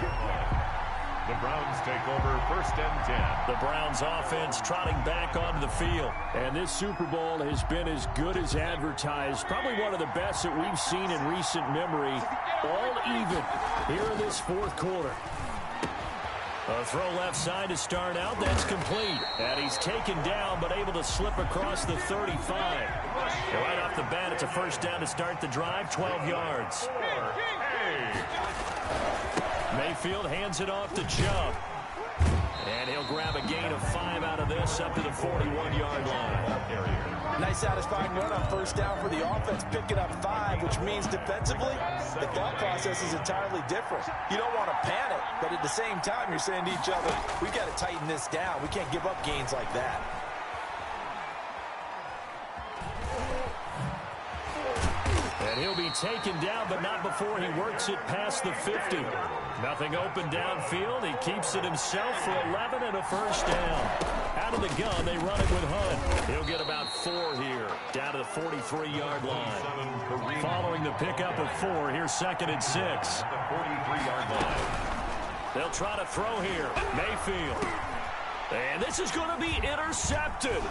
Speaker 3: The Browns take over 1st and 10.
Speaker 1: The Browns offense trotting back onto the field. And this Super Bowl has been as good as advertised. Probably one of the best that we've seen in recent memory. All even here in this 4th quarter. A throw left side to start out. That's complete. And he's taken down but able to slip across the 35. And right off the bat, it's a first down to start the drive, 12 yards. Mayfield hands it off to Chubb. And he'll grab a gain of 5 out of this up to the 41-yard line.
Speaker 2: Nice satisfying run on first down for the offense, picking up 5, which means defensively, the thought process is entirely different. You don't want to panic, but at the same time, you're saying to each other, we've got to tighten this down. We can't give up gains like that.
Speaker 1: And he'll be taken down, but not before he works it past the 50. Nothing open downfield. He keeps it himself for 11 and a first down. Out of the gun, they run it with Hunt. He'll get about 4 here, down to the 43-yard line. Following the pickup of 4, here's 2nd and 6.
Speaker 3: The 43-yard line.
Speaker 1: They'll try to throw here. Mayfield. And this is going to be intercepted.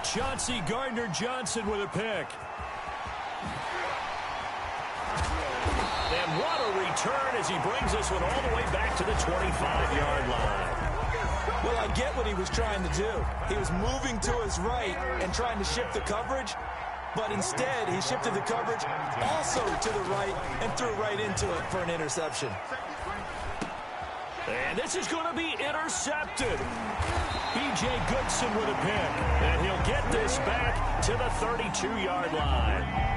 Speaker 1: Chauncey Gardner-Johnson with a pick. And what a return as he brings this one all the way back to the 25-yard line.
Speaker 2: Well, I get what he was trying to do. He was moving to his right and trying to shift the coverage, but instead he shifted the coverage also to the right and threw right into it for an interception.
Speaker 1: And this is going to be intercepted. B.J. Goodson with a pick. And he'll get this back to the 32-yard line.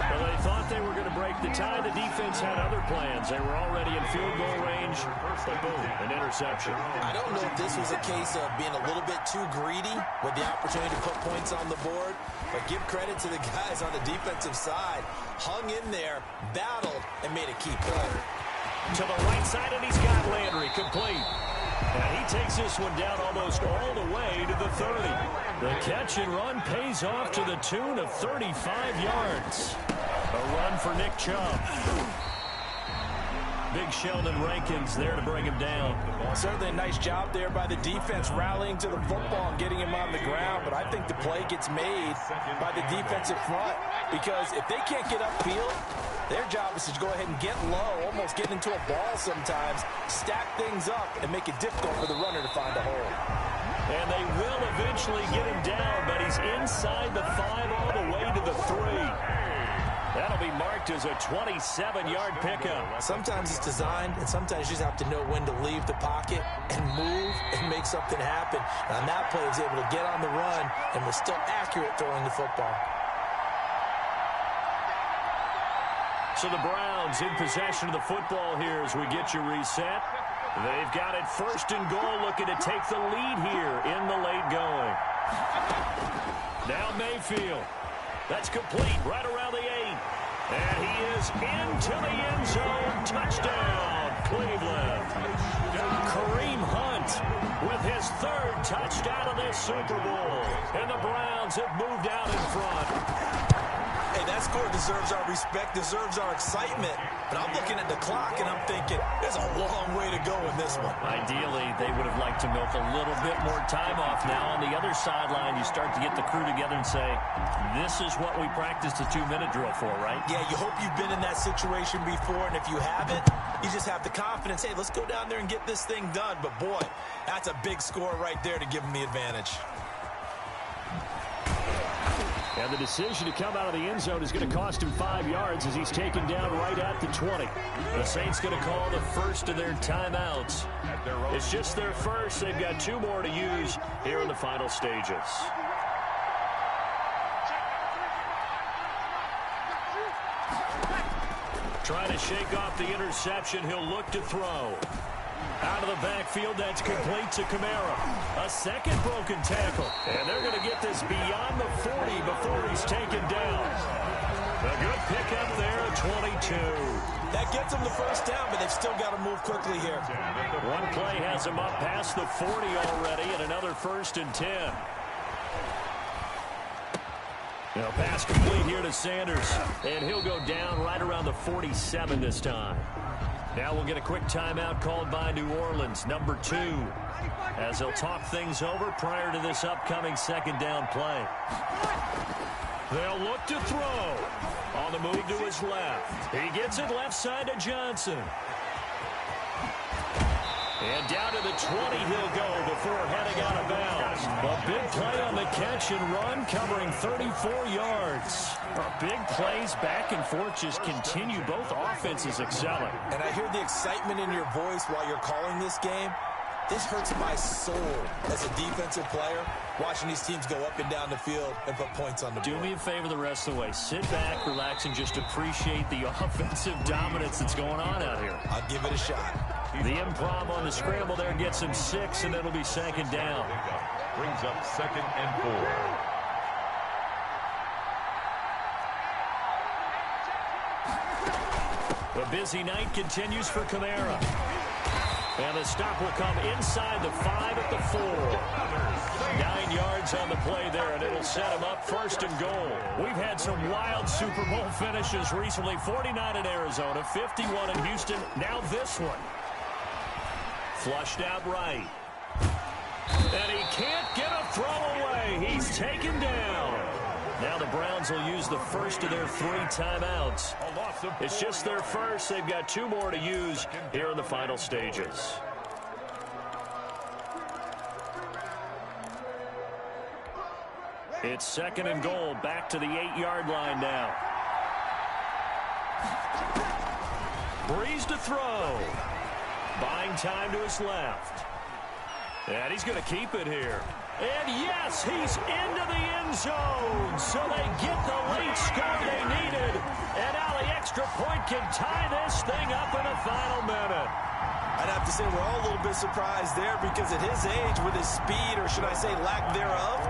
Speaker 1: Well, they thought they were going to break the tie. The defense had other plans. They were already in field goal range. But boom, an interception.
Speaker 2: I don't know if this was a case of being a little bit too greedy with the opportunity to put points on the board. But give credit to the guys on the defensive side. Hung in there, battled, and made a key play.
Speaker 1: To the right side, and he's got Landry complete. And he takes this one down almost all the way to the 30. The catch and run pays off to the tune of 35 yards. A run for Nick Chubb. Big Sheldon Rankins there to bring him down.
Speaker 2: Certainly a nice job there by the defense rallying to the football and getting him on the ground. But I think the play gets made by the defensive front. Because if they can't get upfield, their job is to go ahead and get low, almost get into a ball sometimes, stack things up, and make it difficult for the runner to find a hole.
Speaker 1: And they will eventually get him down, but he's inside the 5 all the way to the 3. That'll be marked as a 27-yard pickup.
Speaker 2: Sometimes it's designed, and sometimes you just have to know when to leave the pocket and move and make something happen. And on that play, he was able to get on the run and was still accurate throwing the football.
Speaker 1: So the Browns in possession of the football here as we get you reset. They've got it 1st and goal, looking to take the lead here in the late going. Now Mayfield. That's complete right around the 8. And he is into the end zone. Touchdown, Cleveland. Kareem Hunt with his 3rd touchdown of this Super Bowl. And the Browns have moved out in front.
Speaker 2: Hey, that score deserves our respect, deserves our excitement. But I'm looking at the clock, and I'm thinking, there's a long way to go in this one.
Speaker 1: Ideally, they would have liked to milk a little bit more time off. Now, on the other sideline, you start to get the crew together and say, this is what we practiced a 2-minute drill for, right?
Speaker 2: Yeah, you hope you've been in that situation before, and if you haven't, you just have the confidence, hey, let's go down there and get this thing done. But, boy, that's a big score right there to give them the advantage.
Speaker 1: And the decision to come out of the end zone is going to cost him 5 yards as he's taken down right at the 20. The Saints going to call the first of their timeouts. It's just their first. They've got 2 more to use here in the final stages. Trying to shake off the interception. He'll look to throw. Out of the backfield, that's complete to Kamara. A 2nd broken tackle. And they're going to get this beyond the 40 before he's taken down. A good pickup there at 22.
Speaker 2: That gets them the first down, but they've still got to move quickly here.
Speaker 1: One play has them up past the 40 already, and another 1st and 10. Now pass complete here to Sanders, and he'll go down right around the 47 this time. Now we'll get a quick timeout called by New Orleans, number 2, as they'll talk things over prior to this upcoming 2nd down play. They'll look to throw. On the move to his left. He gets it left side to Johnson. And down to the 20 he'll go before heading out of bounds. A big play on the catch and run, covering 34 yards. Big plays back and forth just continue. Both offenses excelling.
Speaker 2: And I hear the excitement in your voice while you're calling this game. This hurts my soul as a defensive player, watching these teams go up and down the field and put points on the board.
Speaker 1: Do me a favor the rest of the way. Sit back, relax, and just appreciate the offensive dominance that's going on out here.
Speaker 2: I'll give it a shot.
Speaker 1: The improv on the scramble there gets him 6, and it'll be 2nd down.
Speaker 3: Brings up 2nd and 4.
Speaker 1: A busy night continues for Kamara. And the stop will come inside the 5 at the 4. 9 yards on the play there, and it'll set him up 1st and goal. We've had some wild Super Bowl finishes recently. 49 in Arizona, 51 in Houston, now this one. Flushed out right. And he can't get a throw away. He's taken down. Now the Browns will use the first of their 3 timeouts. It's just their first. They've got 2 more to use here in the final stages. It's 2nd and goal, back to the 8-yard line now. Breeze to throw. Buying time to his left. And he's going to keep it here. And yes, he's into the end zone. So they get the late score they needed. And now the extra point can tie this thing up in the final minute.
Speaker 2: I'd have to say we're all a little bit surprised there because at his age, with his speed, or should I say lack thereof,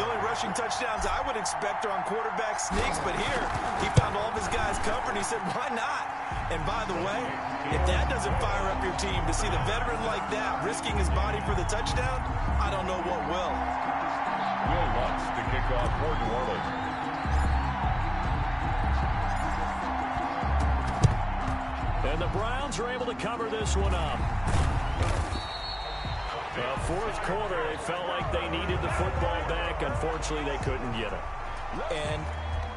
Speaker 2: the only rushing touchdowns I would expect are on quarterback sneaks. But here, he found all of his guys covered. He said, why not? And by the way, if that doesn't fire up your team to see the veteran like that risking his body for the touchdown, I don't know what will.
Speaker 3: Will Lutz to kick off for New Orleans.
Speaker 1: And the Browns are able to cover this one up. The 4th quarter, they felt like they needed the football back. Unfortunately, they couldn't get it.
Speaker 2: And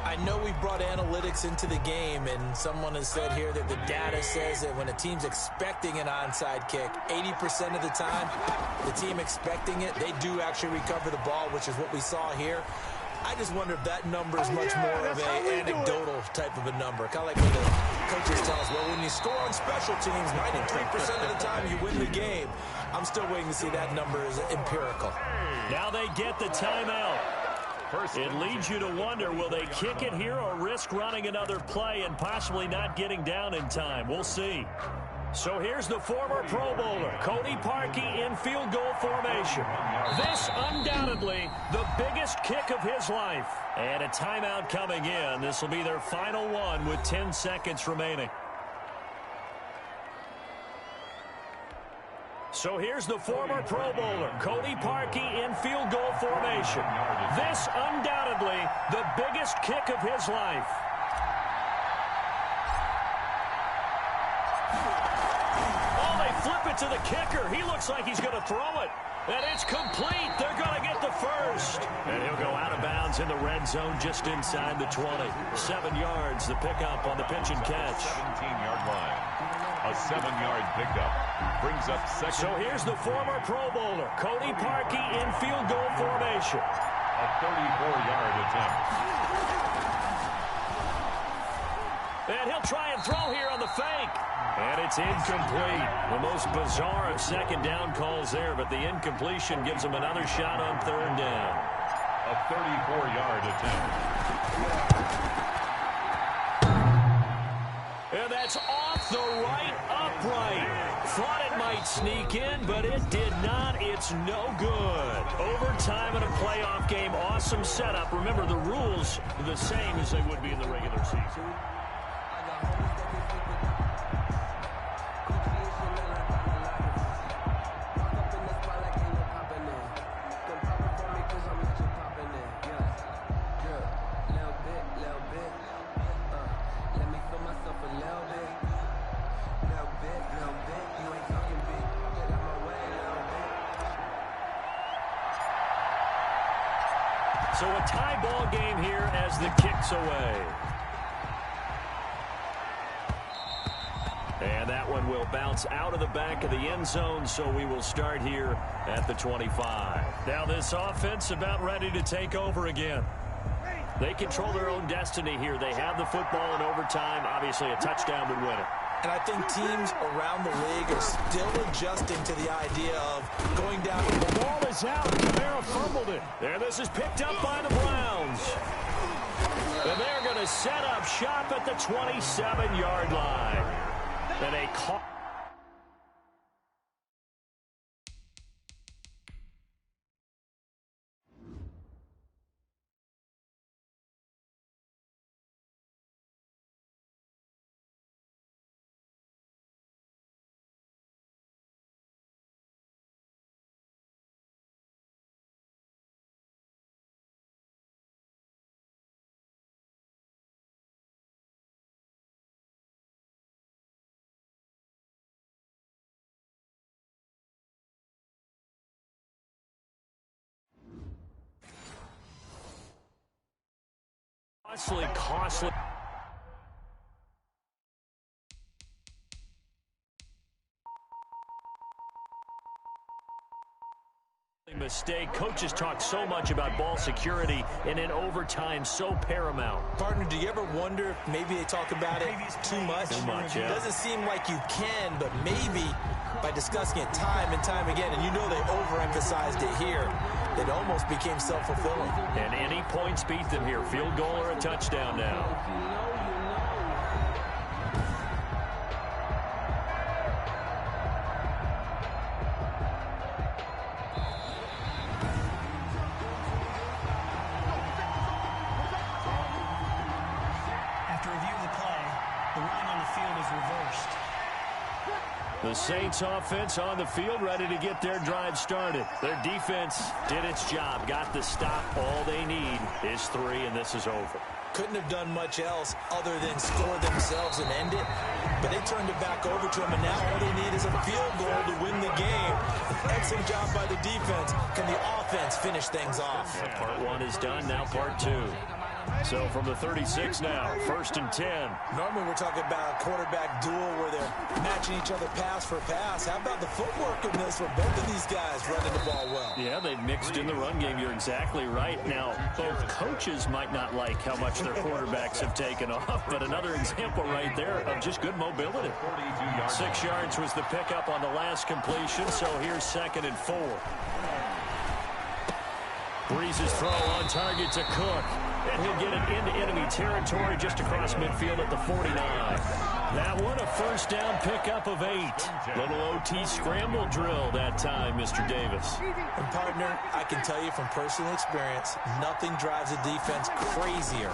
Speaker 2: I know we brought analytics into the game, and someone has said here that the data says that when a team's expecting an onside kick, 80% of the time, the team expecting it, they do actually recover the ball, which is what we saw here. I just wonder if that number is much more of an anecdotal type of a number. Kind of like when the coaches tell us, well, when you score on special teams, 93% of the time you win the game. I'm still waiting to see that number is empirical.
Speaker 1: Now they get the timeout. It leads you to wonder, will they kick it here or risk running another play and possibly not getting down in time? We'll see. So here's the former Pro Bowler, Cody Parkey, in field goal formation. This undoubtedly the biggest kick of his life. And a timeout coming in. This will be their final one with 10 seconds remaining. So here's the former Pro Bowler, Cody Parkey, in field goal formation. This undoubtedly the biggest kick of his life. Oh, they flip it to the kicker. He looks like he's going to throw it. And it's complete. They're going to get the first. And he'll go out of bounds in the red zone just inside the 20. 7 yards, the pickup on the pitch and catch.
Speaker 3: 17-yard line. A 7-yard pickup brings up 2nd.
Speaker 1: So here's the former Pro Bowler, Cody Parkey, in field goal formation.
Speaker 3: A 34-yard attempt.
Speaker 1: And he'll try and throw here on the fake. And it's incomplete. The most bizarre of 2nd down calls there, but the incompletion gives him another shot on 3rd down.
Speaker 3: A 34-yard attempt.
Speaker 1: And that's off the right upright. Thought it might sneak in, but it did not. It's no good. Overtime in a playoff game. Awesome setup. Remember, the rules are the same as they would be in the regular season. So a tie ball game here as the kick's away. And that one will bounce out of the back of the end zone, so we will start here at the 25. Now this offense about ready to take over again. They control their own destiny here. They have the football in overtime. Obviously, a touchdown would win it.
Speaker 2: And I think teams around the league are still adjusting to the idea of going down.
Speaker 1: The ball is out. Kamara fumbled it. And this is picked up by the Browns. And they're going to set up shop at the 27-yard line. And a call. Costly. Mistake. Coaches talk so much about ball security, and in overtime, so paramount.
Speaker 2: Partner, do you ever wonder if maybe they talk about it too much?
Speaker 1: Too much, yeah.
Speaker 2: It doesn't seem like you can, but maybe by discussing it time and time again, and you know they overemphasized it here, it almost became self-fulfilling.
Speaker 1: And any points beat them here. Field goal or a touchdown now. The Saints offense on the field, ready to get their drive started. Their defense did its job, got the stop. All they need is 3, and this is over.
Speaker 2: Couldn't have done much else other than score themselves and end it, but they turned it back over to them, and now all they need is a field goal to win the game. Excellent job by the defense. Can the offense finish things off?
Speaker 1: Yeah, part 1 is done, now part 2. So from the 36 now, 1st and 10.
Speaker 2: Normally we're talking about a quarterback duel where they're matching each other pass for pass. How about the footwork in this where both of these guys running the ball well?
Speaker 1: Yeah, they've mixed in the run game. You're exactly right. Now, both coaches might not like how much their quarterbacks have taken off, but another example right there of just good mobility. 6 yards was the pickup on the last completion, so here's 2nd and 4. Breeze's throw on target to Cook. And he'll get it into enemy territory just across midfield at the 49. That one a first down pickup of 8. Little OT scramble drill that time, Mr. Davis.
Speaker 2: And partner, I can tell you from personal experience, nothing drives a defense crazier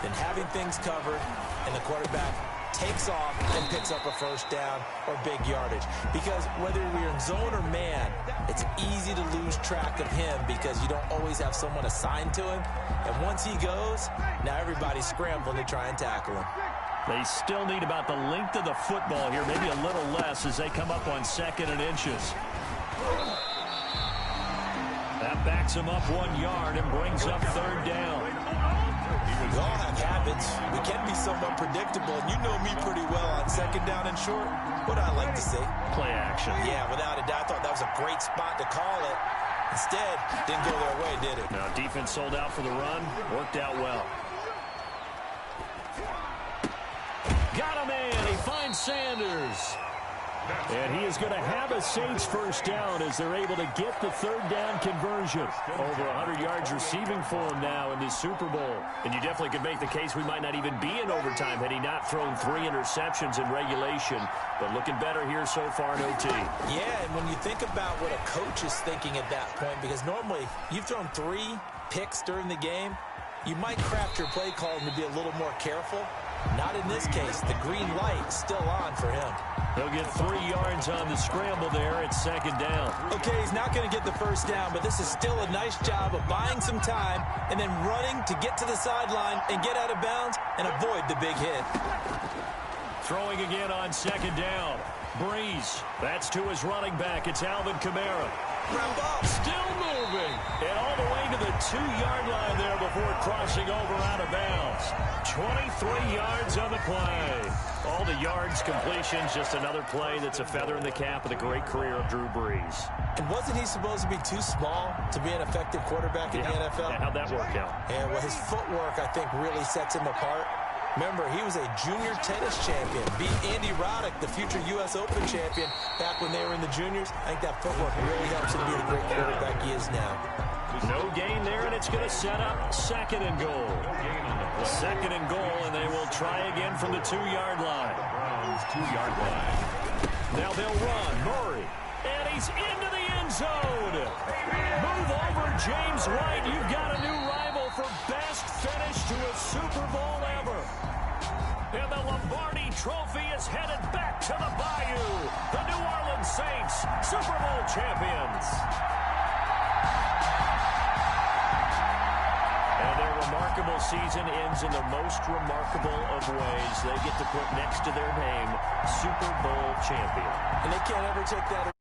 Speaker 2: than having things covered and the quarterback takes off and picks up a first down or big yardage. Because whether we're in zone or man, it's easy to lose track of him because you don't always have someone assigned to him. And once he goes, now everybody's scrambling to try and tackle him.
Speaker 1: They still need about the length of the football here, maybe a little less as they come up on 2nd and inches. That backs him up 1 yard and brings up 3rd down.
Speaker 2: We all have habits. We can be somewhat predictable, and you know me pretty well on 2nd down and short. What I like to see?
Speaker 1: Play action.
Speaker 2: Yeah, without a doubt. I thought that was a great spot to call it. Instead, didn't go their way, did it?
Speaker 1: Now, defense sold out for the run. Worked out well. Got a man. He finds Sanders. And he is going to have a Saints first down as they're able to get the 3rd down conversion. Over 100 yards receiving for him now in this Super Bowl. And you definitely could make the case we might not even be in overtime had he not thrown 3 interceptions in regulation. But looking better here so far in OT.
Speaker 2: Yeah, and when you think about what a coach is thinking at that point, because normally you've thrown 3 picks during the game, you might craft your play call to be a little more careful. Not in this case. The green light still on for him.
Speaker 1: He'll get 3 yards on the scramble there at 2nd down.
Speaker 2: Okay, he's not going to get the first down, but this is still a nice job of buying some time and then running to get to the sideline and get out of bounds and avoid the big hit.
Speaker 1: Throwing again on 2nd down. Breeze. That's to his running back. It's Alvin Kamara. Still moving. And all the way to the 2-yard line there before crossing over out of bounds. 23 yards on the play. All the yards, completions, just another play that's a feather in the cap of the great career of Drew Brees.
Speaker 2: And wasn't he supposed to be too small to be an effective quarterback in the NFL?
Speaker 1: Yeah, how'd that work out?
Speaker 2: Yeah, well, his footwork, I think, really sets him apart. Remember, he was a junior tennis champion. Beat Andy Roddick, the future U.S. Open champion, back when they were in the juniors. I think that footwork really helps him be the great quarterback he is now.
Speaker 1: No gain there, and it's going to set up 2nd and goal. 2nd and goal, and they will try again from the 2-yard line.
Speaker 3: 2-yard line.
Speaker 1: Now they'll run. Murray. And he's into the end zone. Move over, James White. You've got a new rival for best finish to a Super Bowl ever. And the Lombardi Trophy is headed back to the Bayou. The New Orleans Saints, Super Bowl champions. And their remarkable season ends in the most remarkable of ways. They get to put next to their name, Super Bowl champion.
Speaker 2: And they can't ever take that away.